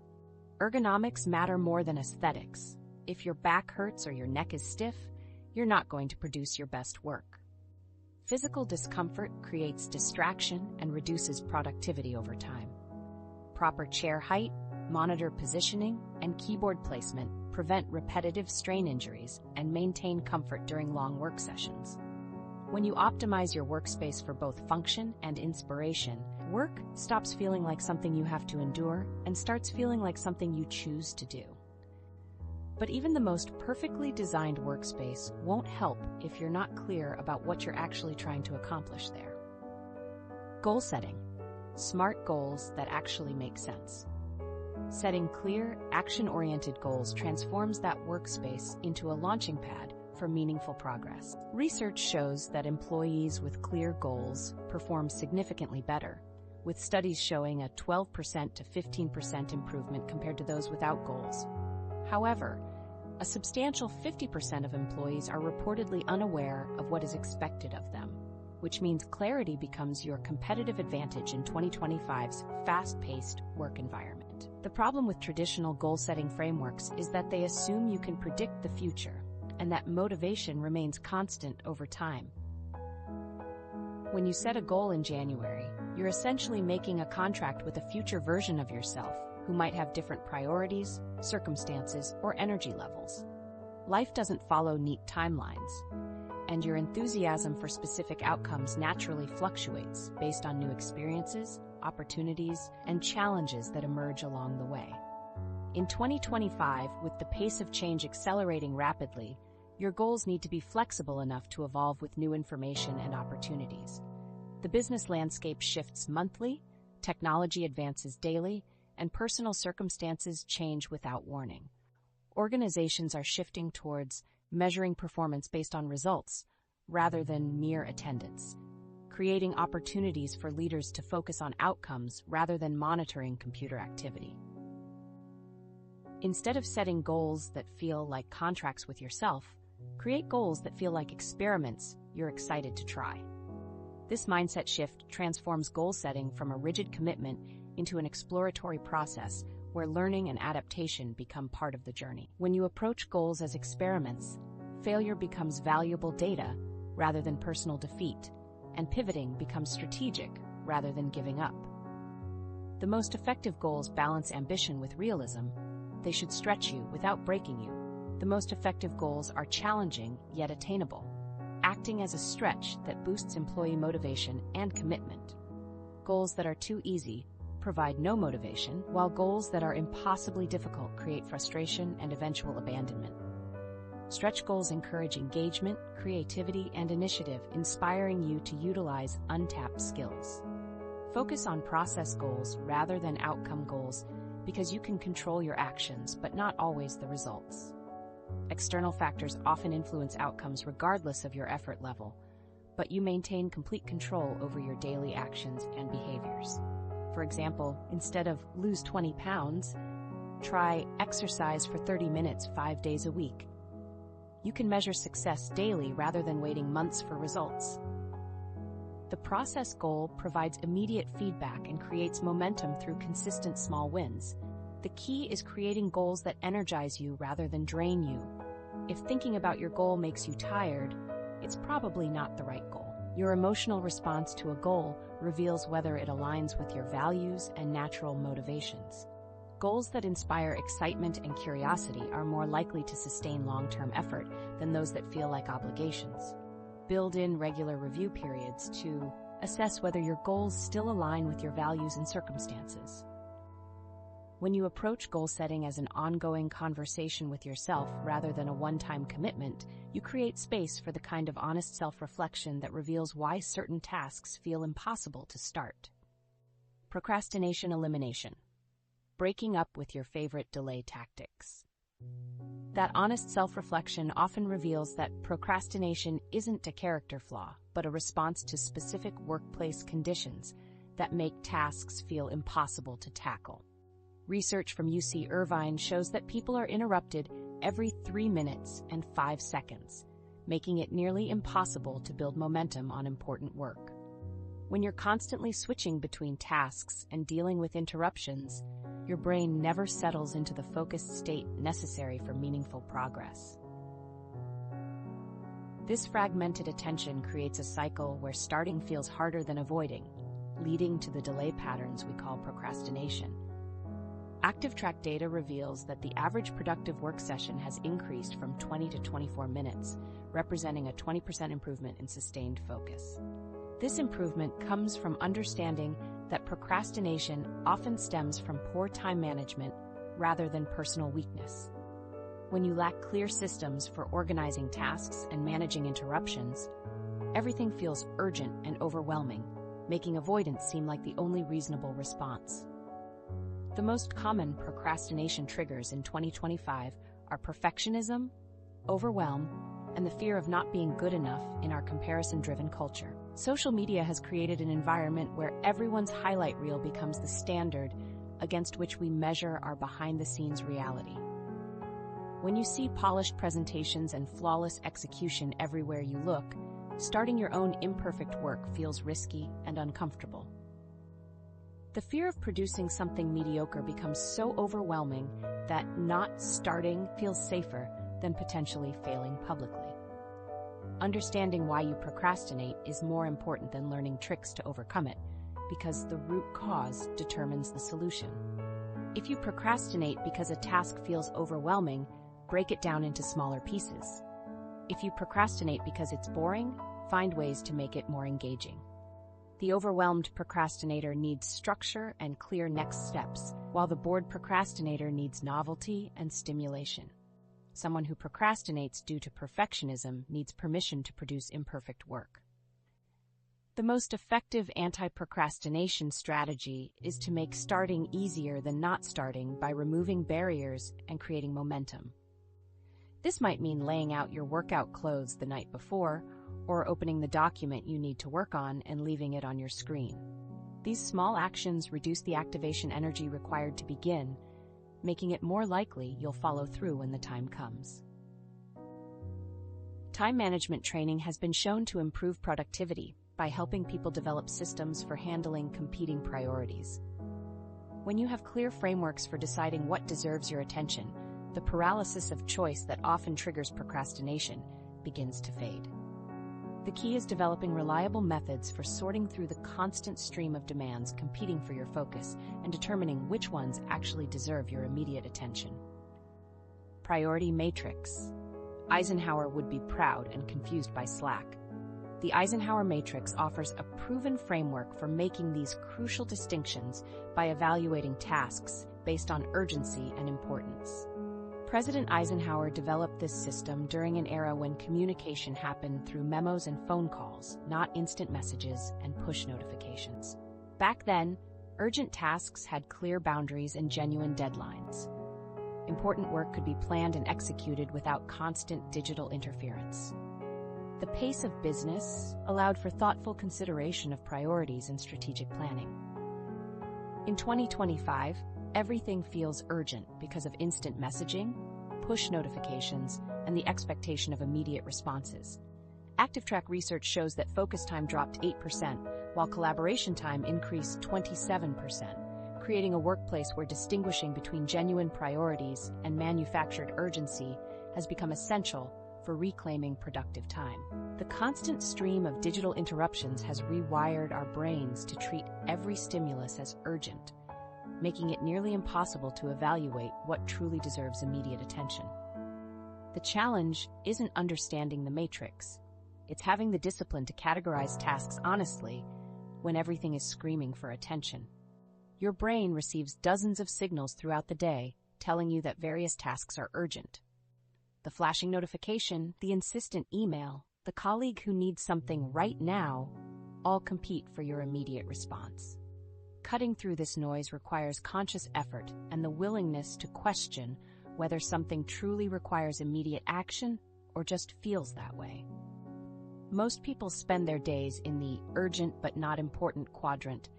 Ergonomics matter more than aesthetics. If your back hurts or your neck is stiff, you're not going to produce your best work. Physical discomfort creates distraction and reduces productivity over time. Proper chair height, monitor positioning, and keyboard placement prevent repetitive strain injuries and maintain comfort during long work sessions. When you optimize your workspace for both function and inspiration, work stops feeling like something you have to endure and starts feeling like something you choose to do. But even the most perfectly designed workspace won't help if you're not clear about what you're actually trying to accomplish there. Goal setting. Smart goals that actually make sense. Setting clear, action-oriented goals transforms that workspace into a launching pad for meaningful progress. Research shows that employees with clear goals perform significantly better, with studies showing a 12% to 15% improvement compared to those without goals. However, a substantial 50% of employees are reportedly unaware of what is expected of them, which means clarity becomes your competitive advantage in 2025's fast-paced work environment. The problem with traditional goal-setting frameworks is that they assume you can predict the future and that motivation remains constant over time. When you set a goal in January, you're essentially making a contract with a future version of yourself who might have different priorities, circumstances, or energy levels. Life doesn't follow neat timelines, and your enthusiasm for specific outcomes naturally fluctuates based on new experiences, opportunities, and challenges that emerge along the way. In 2025, with the pace of change accelerating rapidly, your goals need to be flexible enough to evolve with new information and opportunities. The business landscape shifts monthly, technology advances daily, and personal circumstances change without warning. Organizations are shifting towards measuring performance based on results rather than mere attendance, creating opportunities for leaders to focus on outcomes rather than monitoring computer activity. Instead of setting goals that feel like contracts with yourself, create goals that feel like experiments you're excited to try. This mindset shift transforms goal setting from a rigid commitment into an exploratory process where learning and adaptation become part of the journey. When you approach goals as experiments, failure becomes valuable data rather than personal defeat, and pivoting becomes strategic rather than giving up. The most effective goals balance ambition with realism. They should stretch you without breaking you. The most effective goals are challenging yet attainable, acting as a stretch that boosts employee motivation and commitment. Goals that are too easy provide no motivation, while goals that are impossibly difficult create frustration and eventual abandonment. Stretch goals encourage engagement, creativity, and initiative, inspiring you to utilize untapped skills. Focus on process goals rather than outcome goals because you can control your actions, but not always the results. External factors often influence outcomes regardless of your effort level, but you maintain complete control over your daily actions and behaviors. For example, instead of lose 20 pounds, try exercise for 30 minutes 5 days a week. You can measure success daily rather than waiting months for results. The process goal provides immediate feedback and creates momentum through consistent small wins. The key is creating goals that energize you rather than drain you. If thinking about your goal makes you tired, it's probably not the right goal. Your emotional response to a goal reveals whether it aligns with your values and natural motivations. Goals that inspire excitement and curiosity are more likely to sustain long-term effort than those that feel like obligations. Build in regular review periods to assess whether your goals still align with your values and circumstances. When you approach goal setting as an ongoing conversation with yourself rather than a one-time commitment, you create space for the kind of honest self-reflection that reveals why certain tasks feel impossible to start. Procrastination elimination. Breaking up with your favorite delay tactics. That honest self-reflection often reveals that procrastination isn't a character flaw, but a response to specific workplace conditions that make tasks feel impossible to tackle. Research from UC Irvine shows that people are interrupted every 3 minutes and 5 seconds, making it nearly impossible to build momentum on important work. When you're constantly switching between tasks and dealing with interruptions, your brain never settles into the focused state necessary for meaningful progress. This fragmented attention creates a cycle where starting feels harder than avoiding, leading to the delay patterns we call procrastination. ActiveTrack data reveals that the average productive work session has increased from 20 to 24 minutes, representing a 20% improvement in sustained focus. This improvement comes from understanding that procrastination often stems from poor time management rather than personal weakness. When you lack clear systems for organizing tasks and managing interruptions, everything feels urgent and overwhelming, making avoidance seem like the only reasonable response. The most common procrastination triggers in 2025 are perfectionism, overwhelm, and the fear of not being good enough in our comparison-driven culture. Social media has created an environment where everyone's highlight reel becomes the standard against which we measure our behind-the-scenes reality. When you see polished presentations and flawless execution everywhere you look, starting your own imperfect work feels risky and uncomfortable. The fear of producing something mediocre becomes so overwhelming that not starting feels safer than potentially failing publicly. Understanding why you procrastinate is more important than learning tricks to overcome it, because the root cause determines the solution. If you procrastinate because a task feels overwhelming, break it down into smaller pieces. If you procrastinate because it's boring, find ways to make it more engaging. The overwhelmed procrastinator needs structure and clear next steps, while the bored procrastinator needs novelty and stimulation. Someone who procrastinates due to perfectionism needs permission to produce imperfect work. The most effective anti-procrastination strategy is to make starting easier than not starting by removing barriers and creating momentum. This might mean laying out your workout clothes the night before, or opening the document you need to work on and leaving it on your screen. These small actions reduce the activation energy required to begin, making it more likely you'll follow through when the time comes. Time management training has been shown to improve productivity by helping people develop systems for handling competing priorities. When you have clear frameworks for deciding what deserves your attention, the paralysis of choice that often triggers procrastination begins to fade. The key is developing reliable methods for sorting through the constant stream of demands competing for your focus and determining which ones actually deserve your immediate attention. Priority matrix. Eisenhower would be proud and confused by Slack. The Eisenhower matrix offers a proven framework for making these crucial distinctions by evaluating tasks based on urgency and importance. President Eisenhower developed this system during an era when communication happened through memos and phone calls, not instant messages and push notifications. Back then, urgent tasks had clear boundaries and genuine deadlines. Important work could be planned and executed without constant digital interference. The pace of business allowed for thoughtful consideration of priorities and strategic planning. In 2025, everything feels urgent because of instant messaging, push notifications, and the expectation of immediate responses. ActiveTrack research shows that focus time dropped 8%, while collaboration time increased 27%, creating a workplace where distinguishing between genuine priorities and manufactured urgency has become essential for reclaiming productive time. The constant stream of digital interruptions has rewired our brains to treat every stimulus as urgent, making it nearly impossible to evaluate what truly deserves immediate attention. The challenge isn't understanding the matrix. It's having the discipline to categorize tasks honestly when everything is screaming for attention. Your brain receives dozens of signals throughout the day telling you that various tasks are urgent. The flashing notification, the insistent email, the colleague who needs something right now, all compete for your immediate response. Cutting through this noise requires conscious effort and the willingness to question whether something truly requires immediate action or just feels that way. Most people spend their days in the urgent but not important quadrant,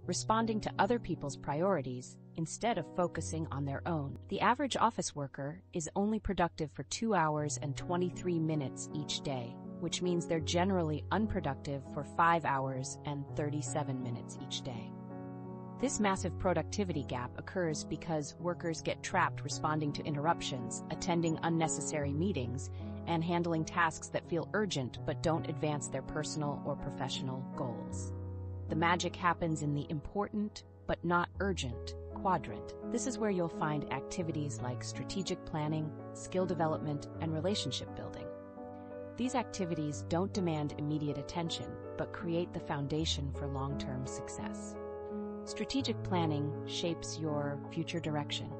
responding to other people's priorities instead of focusing on their own. The average office worker is only productive for 2 hours and 23 minutes each day, which means they're generally unproductive for 5 hours and 37 minutes each day. This massive productivity gap occurs because workers get trapped responding to interruptions, attending unnecessary meetings, and handling tasks that feel urgent but don't advance their personal or professional goals. The magic happens in the important but not urgent quadrant. This is where you'll find activities like strategic planning, skill development, and relationship building. These activities don't demand immediate attention, but create the foundation for long-term success. Strategic planning shapes your future direction.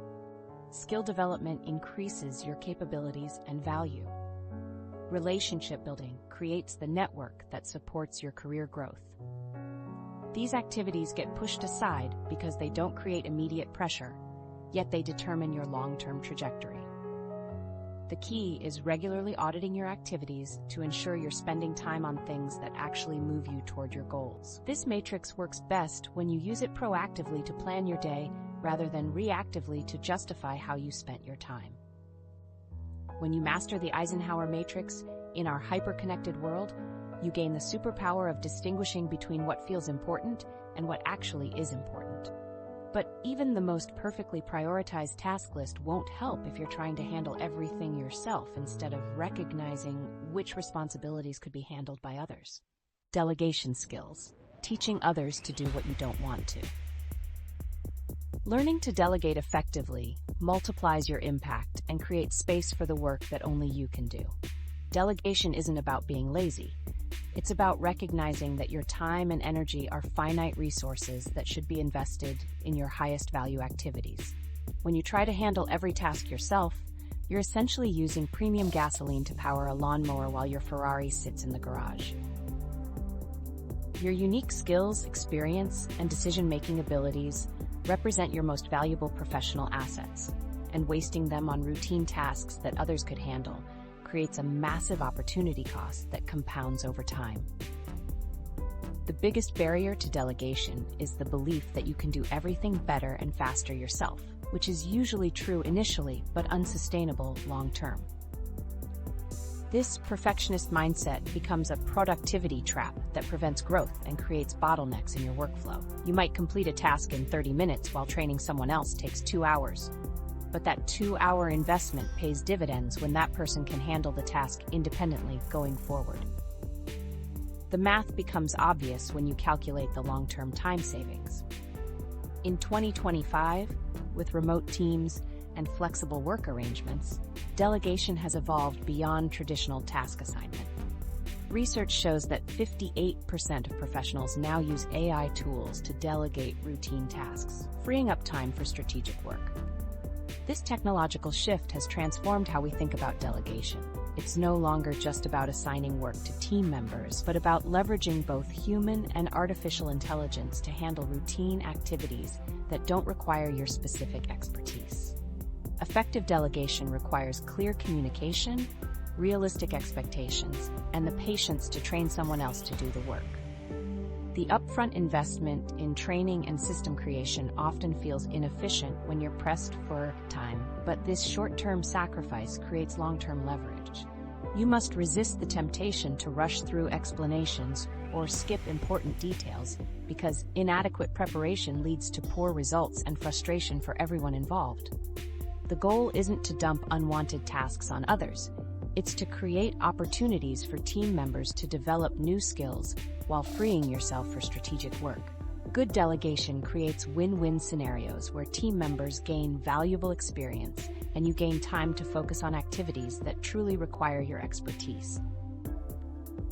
Skill development increases your capabilities and value. Relationship building creates the network that supports your career growth. These activities get pushed aside because they don't create immediate pressure, yet they determine your long-term trajectory. The key is regularly auditing your activities to ensure you're spending time on things that actually move you toward your goals. This matrix works best when you use it proactively to plan your day rather than reactively to justify how you spent your time. When you master the Eisenhower matrix in our hyper-connected world, you gain the superpower of distinguishing between what feels important and what actually is important. But even the most perfectly prioritized task list won't help if you're trying to handle everything yourself instead of recognizing which responsibilities could be handled by others. Delegation skills, teaching others to do what you don't want to. Learning to delegate effectively multiplies your impact and creates space for the work that only you can do. Delegation isn't about being lazy. It's about recognizing that your time and energy are finite resources that should be invested in your highest value activities. When you try to handle every task yourself, you're essentially using premium gasoline to power a lawnmower while your Ferrari sits in the garage. Your unique skills, experience, and decision-making abilities represent your most valuable professional assets, and wasting them on routine tasks that others could handle creates a massive opportunity cost that compounds over time. The biggest barrier to delegation is the belief that you can do everything better and faster yourself, which is usually true initially but unsustainable long-term. This perfectionist mindset becomes a productivity trap that prevents growth and creates bottlenecks in your workflow. You might complete a task in 30 minutes while training someone else takes 2 hours. But that 2-hour investment pays dividends when that person can handle the task independently going forward. The math becomes obvious when you calculate the long-term time savings. In 2025, with remote teams and flexible work arrangements, delegation has evolved beyond traditional task assignment. Research shows that 58% of professionals now use AI tools to delegate routine tasks, freeing up time for strategic work. This technological shift has transformed how we think about delegation. It's no longer just about assigning work to team members, but about leveraging both human and artificial intelligence to handle routine activities that don't require your specific expertise. Effective delegation requires clear communication, realistic expectations, and the patience to train someone else to do the work. The upfront investment in training and system creation often feels inefficient when you're pressed for time, but this short-term sacrifice creates long-term leverage. You must resist the temptation to rush through explanations or skip important details, because inadequate preparation leads to poor results and frustration for everyone involved. The goal isn't to dump unwanted tasks on others. It's to create opportunities for team members to develop new skills while freeing yourself for strategic work. Good delegation creates win-win scenarios where team members gain valuable experience and you gain time to focus on activities that truly require your expertise.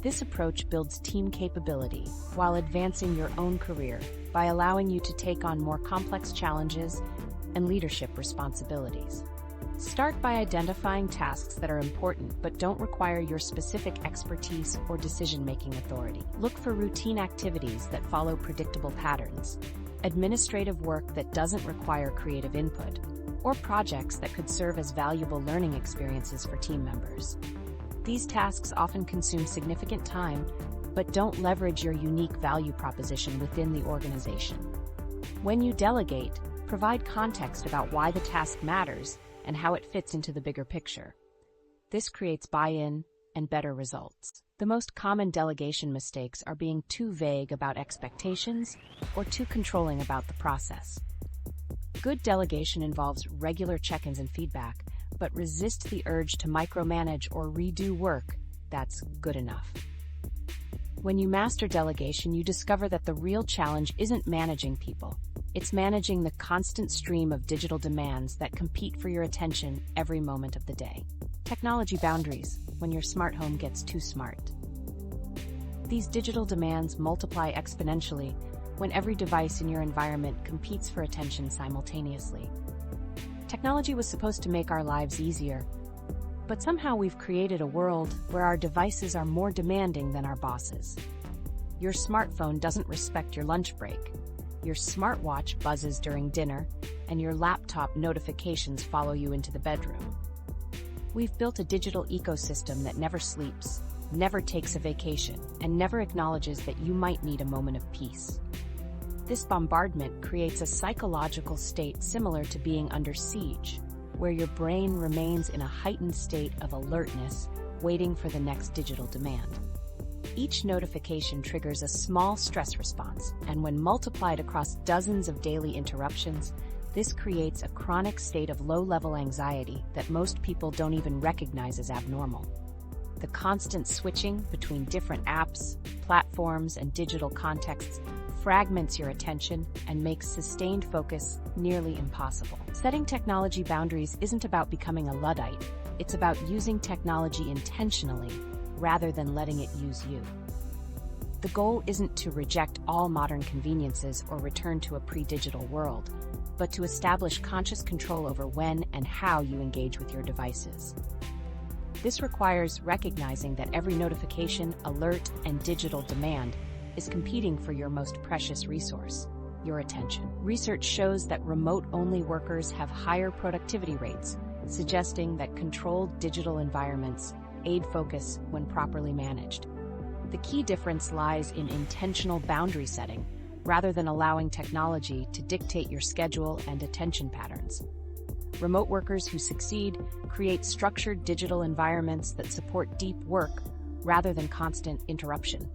This approach builds team capability while advancing your own career by allowing you to take on more complex challenges and leadership responsibilities. Start by identifying tasks that are important but don't require your specific expertise or decision-making authority. Look for routine activities that follow predictable patterns, administrative work that doesn't require creative input, or projects that could serve as valuable learning experiences for team members. These tasks often consume significant time, but don't leverage your unique value proposition within the organization. When you delegate, provide context about why the task matters and how it fits into the bigger picture. This creates buy-in and better results. The most common delegation mistakes are being too vague about expectations or too controlling about the process. Good delegation involves regular check-ins and feedback, but resist the urge to micromanage or redo work that's good enough. When you master delegation, you discover that the real challenge isn't managing people. It's managing the constant stream of digital demands that compete for your attention every moment of the day. Technology boundaries, when your smart home gets too smart. These digital demands multiply exponentially when every device in your environment competes for attention simultaneously. Technology was supposed to make our lives easier, but somehow we've created a world where our devices are more demanding than our bosses. Your smartphone doesn't respect your lunch break. Your smartwatch buzzes during dinner, and your laptop notifications follow you into the bedroom. We've built a digital ecosystem that never sleeps, never takes a vacation, and never acknowledges that you might need a moment of peace. This bombardment creates a psychological state similar to being under siege, where your brain remains in a heightened state of alertness, waiting for the next digital demand. Each notification triggers a small stress response, and when multiplied across dozens of daily interruptions, this creates a chronic state of low-level anxiety that most people don't even recognize as abnormal. The constant switching between different apps, platforms, and digital contexts fragments your attention and makes sustained focus nearly impossible. Setting technology boundaries isn't about becoming a Luddite, it's about using technology intentionally rather than letting it use you. The goal isn't to reject all modern conveniences or return to a pre-digital world, but to establish conscious control over when and how you engage with your devices. This requires recognizing that every notification, alert, and digital demand is competing for your most precious resource, your attention. Research shows that remote-only workers have higher productivity rates, suggesting that controlled digital environments aid focus when properly managed. The key difference lies in intentional boundary setting, rather than allowing technology to dictate your schedule and attention patterns. Remote workers who succeed create structured digital environments that support deep work rather than constant interruption.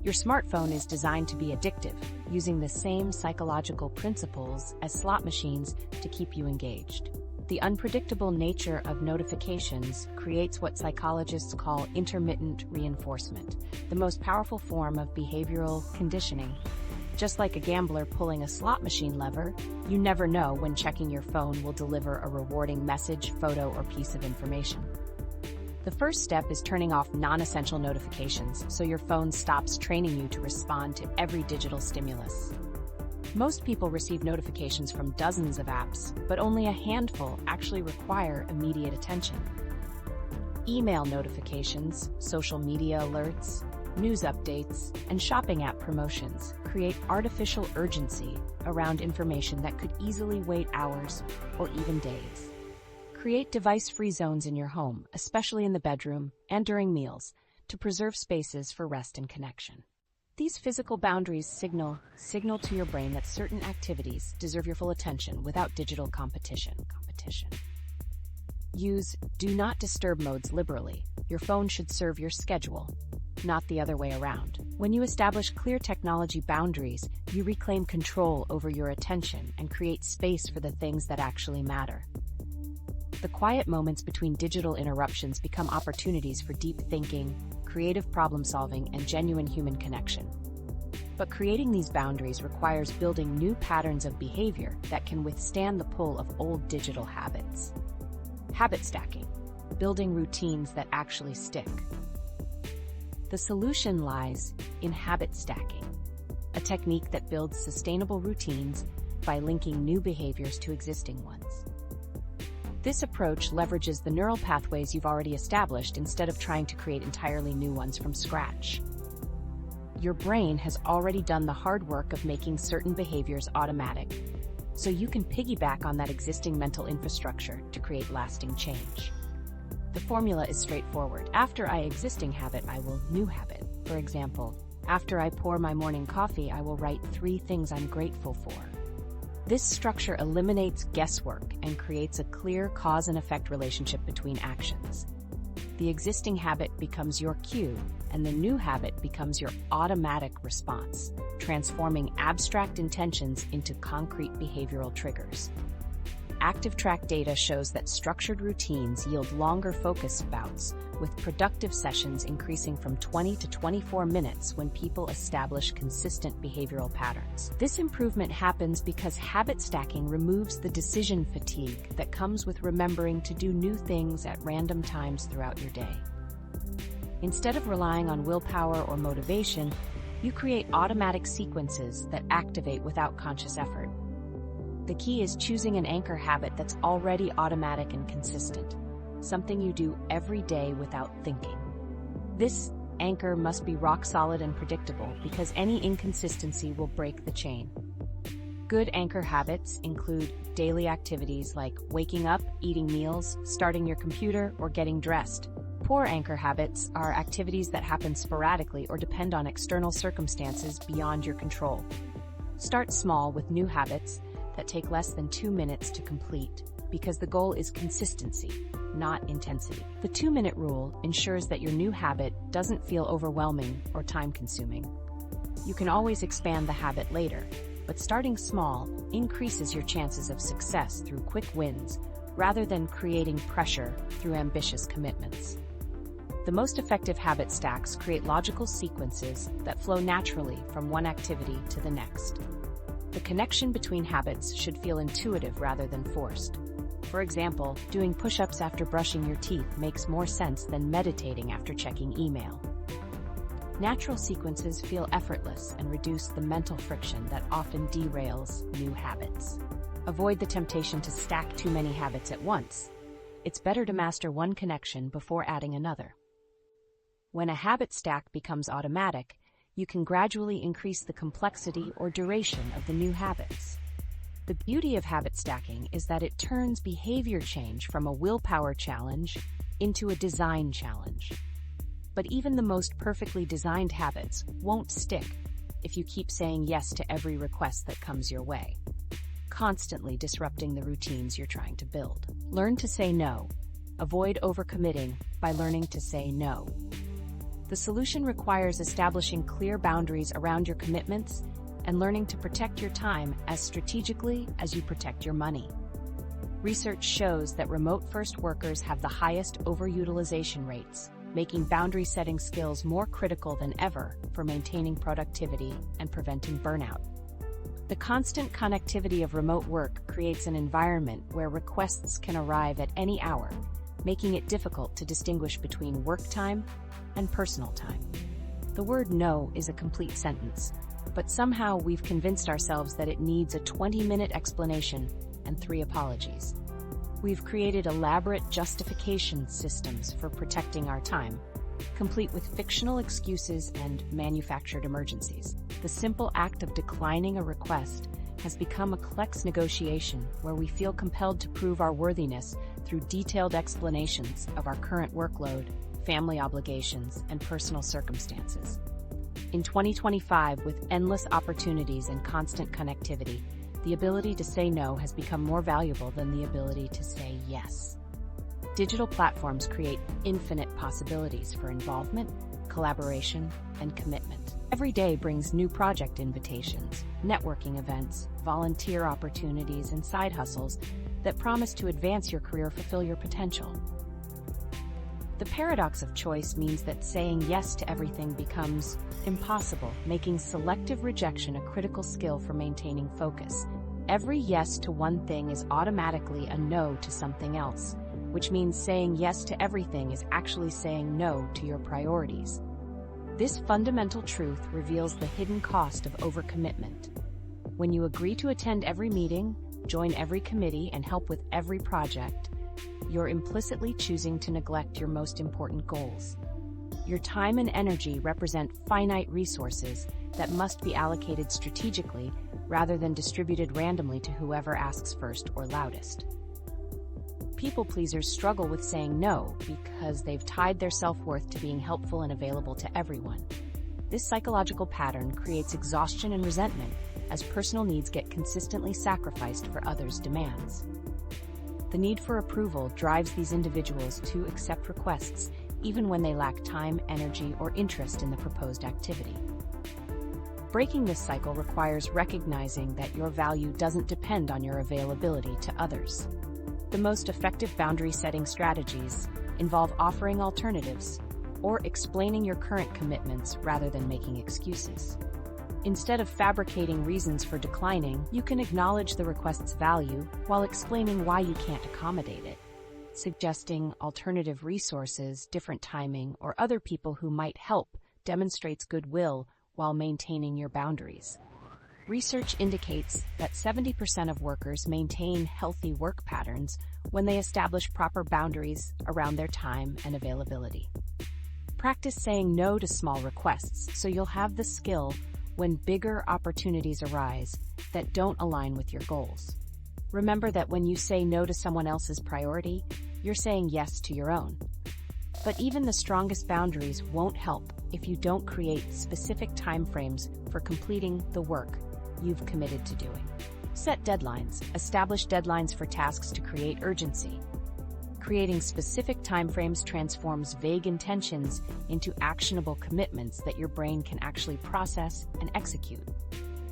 Your smartphone is designed to be addictive, using the same psychological principles as slot machines to keep you engaged. The unpredictable nature of notifications creates what psychologists call intermittent reinforcement, the most powerful form of behavioral conditioning. Just like a gambler pulling a slot machine lever, you never know when checking your phone will deliver a rewarding message, photo, or piece of information. The first step is turning off non-essential notifications so your phone stops training you to respond to every digital stimulus. Most people receive notifications from dozens of apps, but only a handful actually require immediate attention. Email notifications, social media alerts, news updates, and shopping app promotions create artificial urgency around information that could easily wait hours or even days. Create device-free zones in your home, especially in the bedroom and during meals, to preserve spaces for rest and connection. These physical boundaries signal to your brain that certain activities deserve your full attention without digital competition. Use do not disturb modes liberally. Your phone should serve your schedule, not the other way around. When you establish clear technology boundaries, you reclaim control over your attention and create space for the things that actually matter. The quiet moments between digital interruptions become opportunities for deep thinking, creative problem solving, and genuine human connection. But creating these boundaries requires building new patterns of behavior that can withstand the pull of old digital habits. Habit stacking, building routines that actually stick. The solution lies in habit stacking, a technique that builds sustainable routines by linking new behaviors to existing ones. This approach leverages the neural pathways you've already established instead of trying to create entirely new ones from scratch. Your brain has already done the hard work of making certain behaviors automatic, so you can piggyback on that existing mental infrastructure to create lasting change. The formula is straightforward. After I existing habit, I will new habit. For example, after I pour my morning coffee, I will write 3 things I'm grateful for. This structure eliminates guesswork and creates a clear cause and effect relationship between actions. The existing habit becomes your cue, and the new habit becomes your automatic response, transforming abstract intentions into concrete behavioral triggers. ActiveTrack data shows that structured routines yield longer focus bouts, with productive sessions increasing from 20 to 24 minutes when people establish consistent behavioral patterns. This improvement happens because habit stacking removes the decision fatigue that comes with remembering to do new things at random times throughout your day. Instead of relying on willpower or motivation, you create automatic sequences that activate without conscious effort. The key is choosing an anchor habit that's already automatic and consistent, something you do every day without thinking. This anchor must be rock solid and predictable because any inconsistency will break the chain. Good anchor habits include daily activities like waking up, eating meals, starting your computer, or getting dressed. Poor anchor habits are activities that happen sporadically or depend on external circumstances beyond your control. Start small with new habits that take less than 2 minutes to complete, because the goal is consistency, not intensity. The 2-minute rule ensures that your new habit doesn't feel overwhelming or time-consuming. You can always expand the habit later, but starting small increases your chances of success through quick wins rather than creating pressure through ambitious commitments. The most effective habit stacks create logical sequences that flow naturally from one activity to the next. The connection between habits should feel intuitive rather than forced. For example, doing push-ups after brushing your teeth makes more sense than meditating after checking email. Natural sequences feel effortless and reduce the mental friction that often derails new habits. Avoid the temptation to stack too many habits at once. It's better to master one connection before adding another. When a habit stack becomes automatic, you can gradually increase the complexity or duration of the new habits. The beauty of habit stacking is that it turns behavior change from a willpower challenge into a design challenge. But even the most perfectly designed habits won't stick if you keep saying yes to every request that comes your way, constantly disrupting the routines you're trying to build. Learn to say no. Avoid overcommitting by learning to say no. The solution requires establishing clear boundaries around your commitments and learning to protect your time as strategically as you protect your money. Research shows that remote-first workers have the highest overutilization rates, making boundary-setting skills more critical than ever for maintaining productivity and preventing burnout. The constant connectivity of remote work creates an environment where requests can arrive at any hour, making it difficult to distinguish between work time and personal time. The word no is a complete sentence, but somehow we've convinced ourselves that it needs a 20-minute explanation and 3 apologies. We've created elaborate justification systems for protecting our time, complete with fictional excuses and manufactured emergencies. The simple act of declining a request has become a complex negotiation where we feel compelled to prove our worthiness through detailed explanations of our current workload, family obligations, and personal circumstances. In 2025, with endless opportunities and constant connectivity, the ability to say no has become more valuable than the ability to say yes. Digital platforms create infinite possibilities for involvement, collaboration, and commitment. Every day brings new project invitations, networking events, volunteer opportunities, and side hustles that promise to advance your career or fulfill your potential. The paradox of choice means that saying yes to everything becomes impossible, making selective rejection a critical skill for maintaining focus. Every yes to one thing is automatically a no to something else, which means saying yes to everything is actually saying no to your priorities. This fundamental truth reveals the hidden cost of overcommitment. When you agree to attend every meeting, join every committee, and help with every project, you're implicitly choosing to neglect your most important goals. Your time and energy represent finite resources that must be allocated strategically rather than distributed randomly to whoever asks first or loudest. People pleasers struggle with saying no because they've tied their self-worth to being helpful and available to everyone. This psychological pattern creates exhaustion and resentment as personal needs get consistently sacrificed for others' demands. The need for approval drives these individuals to accept requests even when they lack time, energy, or interest in the proposed activity. Breaking this cycle requires recognizing that your value doesn't depend on your availability to others. The most effective boundary-setting strategies involve offering alternatives or explaining your current commitments rather than making excuses. Instead of fabricating reasons for declining, you can acknowledge the request's value while explaining why you can't accommodate it. Suggesting alternative resources, different timing, or other people who might help demonstrates goodwill while maintaining your boundaries. Research indicates that 70% of workers maintain healthy work patterns when they establish proper boundaries around their time and availability. Practice saying no to small requests so you'll have the skill when bigger opportunities arise that don't align with your goals. Remember that when you say no to someone else's priority, you're saying yes to your own. But even the strongest boundaries won't help if you don't create specific timeframes for completing the work you've committed to doing. Set deadlines. Establish deadlines for tasks to create urgency. Creating specific timeframes transforms vague intentions into actionable commitments that your brain can actually process and execute.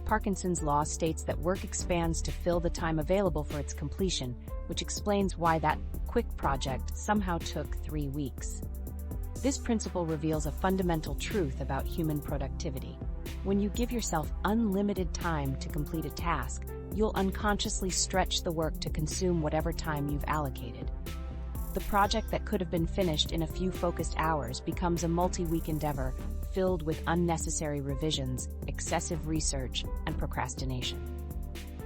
Parkinson's law states that work expands to fill the time available for its completion, which explains why that quick project somehow took 3 weeks. This principle reveals a fundamental truth about human productivity. When you give yourself unlimited time to complete a task, you'll unconsciously stretch the work to consume whatever time you've allocated. The project that could have been finished in a few focused hours becomes a multi-week endeavor filled with unnecessary revisions, excessive research, and procrastination.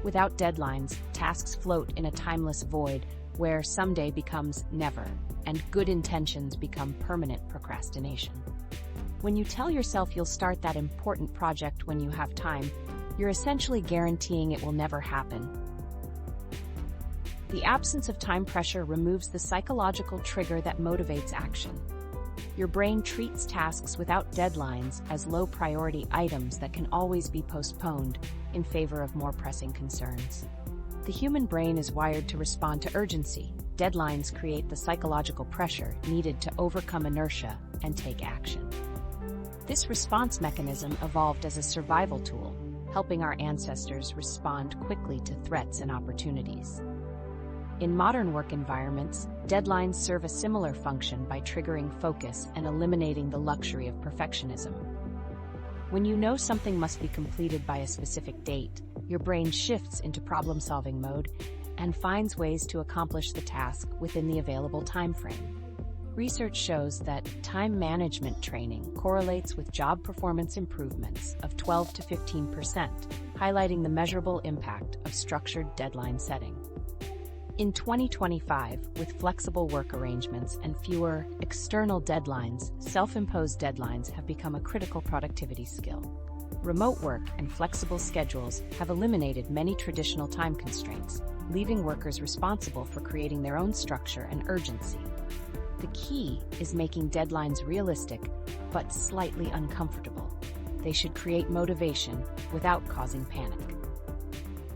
Without deadlines, tasks float in a timeless void where someday becomes never, and good intentions become permanent procrastination. When you tell yourself you'll start that important project when you have time, you're essentially guaranteeing it will never happen. The absence of time pressure removes the psychological trigger that motivates action. Your brain treats tasks without deadlines as low-priority items that can always be postponed in favor of more pressing concerns. The human brain is wired to respond to urgency. Deadlines create the psychological pressure needed to overcome inertia and take action. This response mechanism evolved as a survival tool, helping our ancestors respond quickly to threats and opportunities. In modern work environments, deadlines serve a similar function by triggering focus and eliminating the luxury of perfectionism. When you know something must be completed by a specific date, your brain shifts into problem-solving mode and finds ways to accomplish the task within the available time frame. Research shows that time management training correlates with job performance improvements of 12 to 15%, highlighting the measurable impact of structured deadline setting. In 2025, with flexible work arrangements and fewer external deadlines, self-imposed deadlines have become a critical productivity skill. Remote work and flexible schedules have eliminated many traditional time constraints, leaving workers responsible for creating their own structure and urgency. The key is making deadlines realistic, but slightly uncomfortable. They should create motivation without causing panic.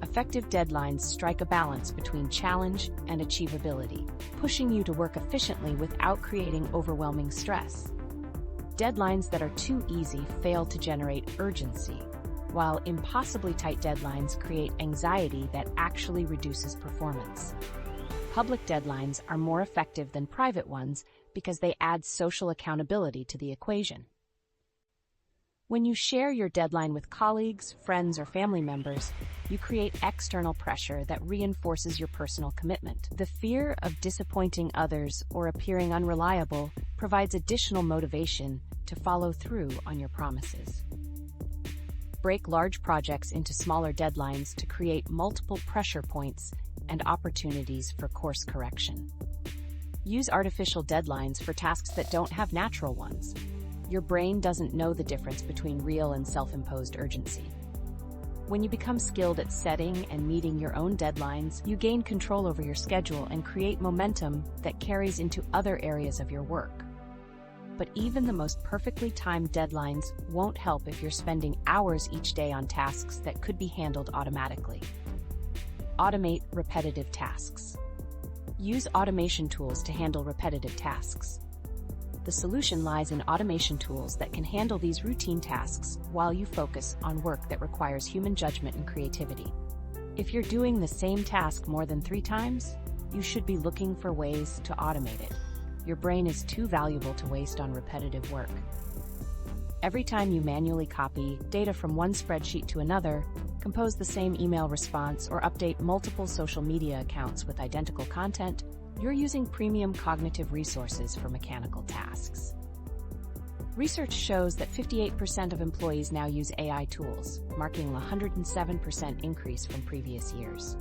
Effective deadlines strike a balance between challenge and achievability, pushing you to work efficiently without creating overwhelming stress. Deadlines that are too easy fail to generate urgency, while impossibly tight deadlines create anxiety that actually reduces performance. Public deadlines are more effective than private ones because they add social accountability to the equation. When you share your deadline with colleagues, friends, or family members, you create external pressure that reinforces your personal commitment. The fear of disappointing others or appearing unreliable provides additional motivation to follow through on your promises. Break large projects into smaller deadlines to create multiple pressure points and opportunities for course correction. Use artificial deadlines for tasks that don't have natural ones. Your brain doesn't know the difference between real and self-imposed urgency. When you become skilled at setting and meeting your own deadlines, you gain control over your schedule and create momentum that carries into other areas of your work. But even the most perfectly timed deadlines won't help if you're spending hours each day on tasks that could be handled automatically. Automate repetitive tasks. Use automation tools to handle repetitive tasks. The solution lies in automation tools that can handle these routine tasks while you focus on work that requires human judgment and creativity. If you're doing the same task more than 3 times, you should be looking for ways to automate it. Your brain is too valuable to waste on repetitive work. Every time you manually copy data from one spreadsheet to another, compose the same email response, or update multiple social media accounts with identical content, you're using premium cognitive resources for mechanical tasks. Research shows that 58% of employees now use AI tools, marking a 107% increase from previous years.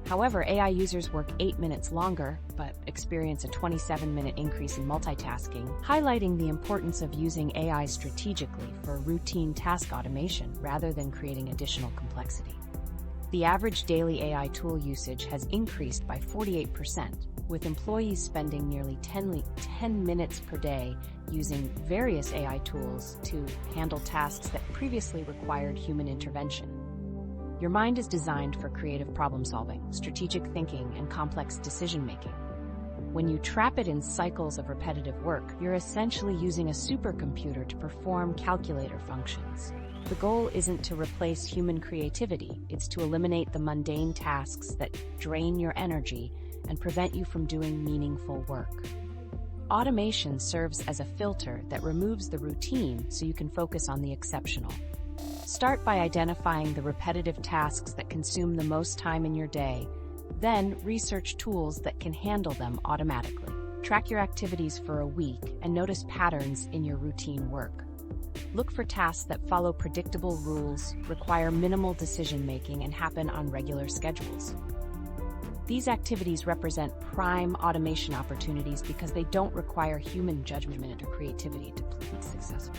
However, AI users work 8 minutes longer, but experience a 27-minute increase in multitasking, highlighting the importance of using AI strategically for routine task automation rather than creating additional complexity. The average daily AI tool usage has increased by 48%, with employees spending nearly 10 minutes per day using various AI tools to handle tasks that previously required human intervention. Your mind is designed for creative problem-solving, strategic thinking, and complex decision-making. When you trap it in cycles of repetitive work, you're essentially using a supercomputer to perform calculator functions. The goal isn't to replace human creativity, it's to eliminate the mundane tasks that drain your energy and prevent you from doing meaningful work. Automation serves as a filter that removes the routine so you can focus on the exceptional. Start by identifying the repetitive tasks that consume the most time in your day, then research tools that can handle them automatically. Track your activities for a week and notice patterns in your routine work. Look for tasks that follow predictable rules, require minimal decision-making, and happen on regular schedules. These activities represent prime automation opportunities because they don't require human judgment or creativity to be successful.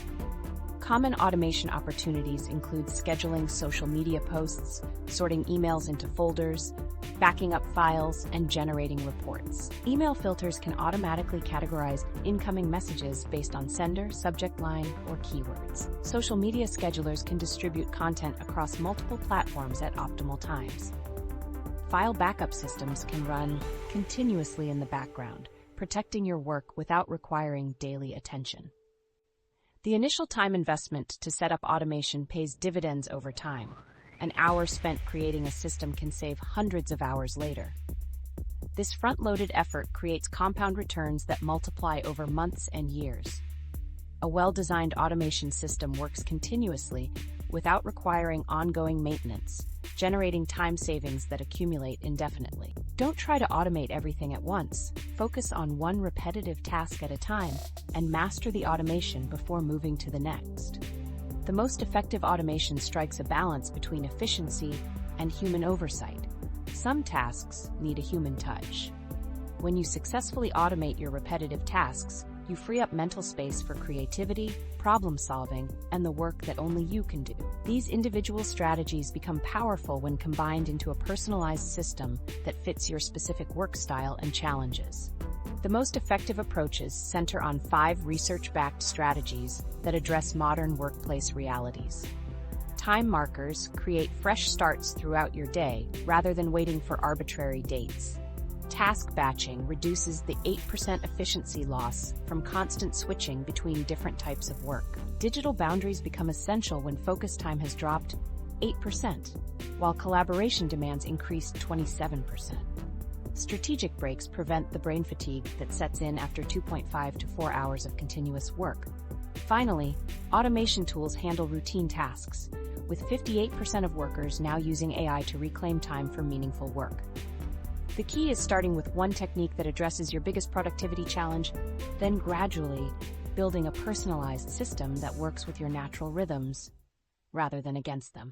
Common automation opportunities include scheduling social media posts, sorting emails into folders, backing up files, and generating reports. Email filters can automatically categorize incoming messages based on sender, subject line, or keywords. Social media schedulers can distribute content across multiple platforms at optimal times. File backup systems can run continuously in the background, protecting your work without requiring daily attention. The initial time investment to set up automation pays dividends over time. An hour spent creating a system can save hundreds of hours later. This front-loaded effort creates compound returns that multiply over months and years. A well-designed automation system works continuously without requiring ongoing maintenance, generating time savings that accumulate indefinitely. Don't try to automate everything at once. Focus on one repetitive task at a time and master the automation before moving to the next. The most effective automation strikes a balance between efficiency and human oversight. Some tasks need a human touch. When you successfully automate your repetitive tasks, you free up mental space for creativity, problem-solving, and the work that only you can do. These individual strategies become powerful when combined into a personalized system that fits your specific work style and challenges. The most effective approaches center on 5 research-backed strategies that address modern workplace realities. Time markers create fresh starts throughout your day rather than waiting for arbitrary dates. Task batching reduces the 8% efficiency loss from constant switching between different types of work. Digital boundaries become essential when focus time has dropped 8%, while collaboration demands increased 27%. Strategic breaks prevent the brain fatigue that sets in after 2.5 to 4 hours of continuous work. Finally, automation tools handle routine tasks, with 58% of workers now using AI to reclaim time for meaningful work. The key is starting with one technique that addresses your biggest productivity challenge, then gradually building a personalized system that works with your natural rhythms rather than against them.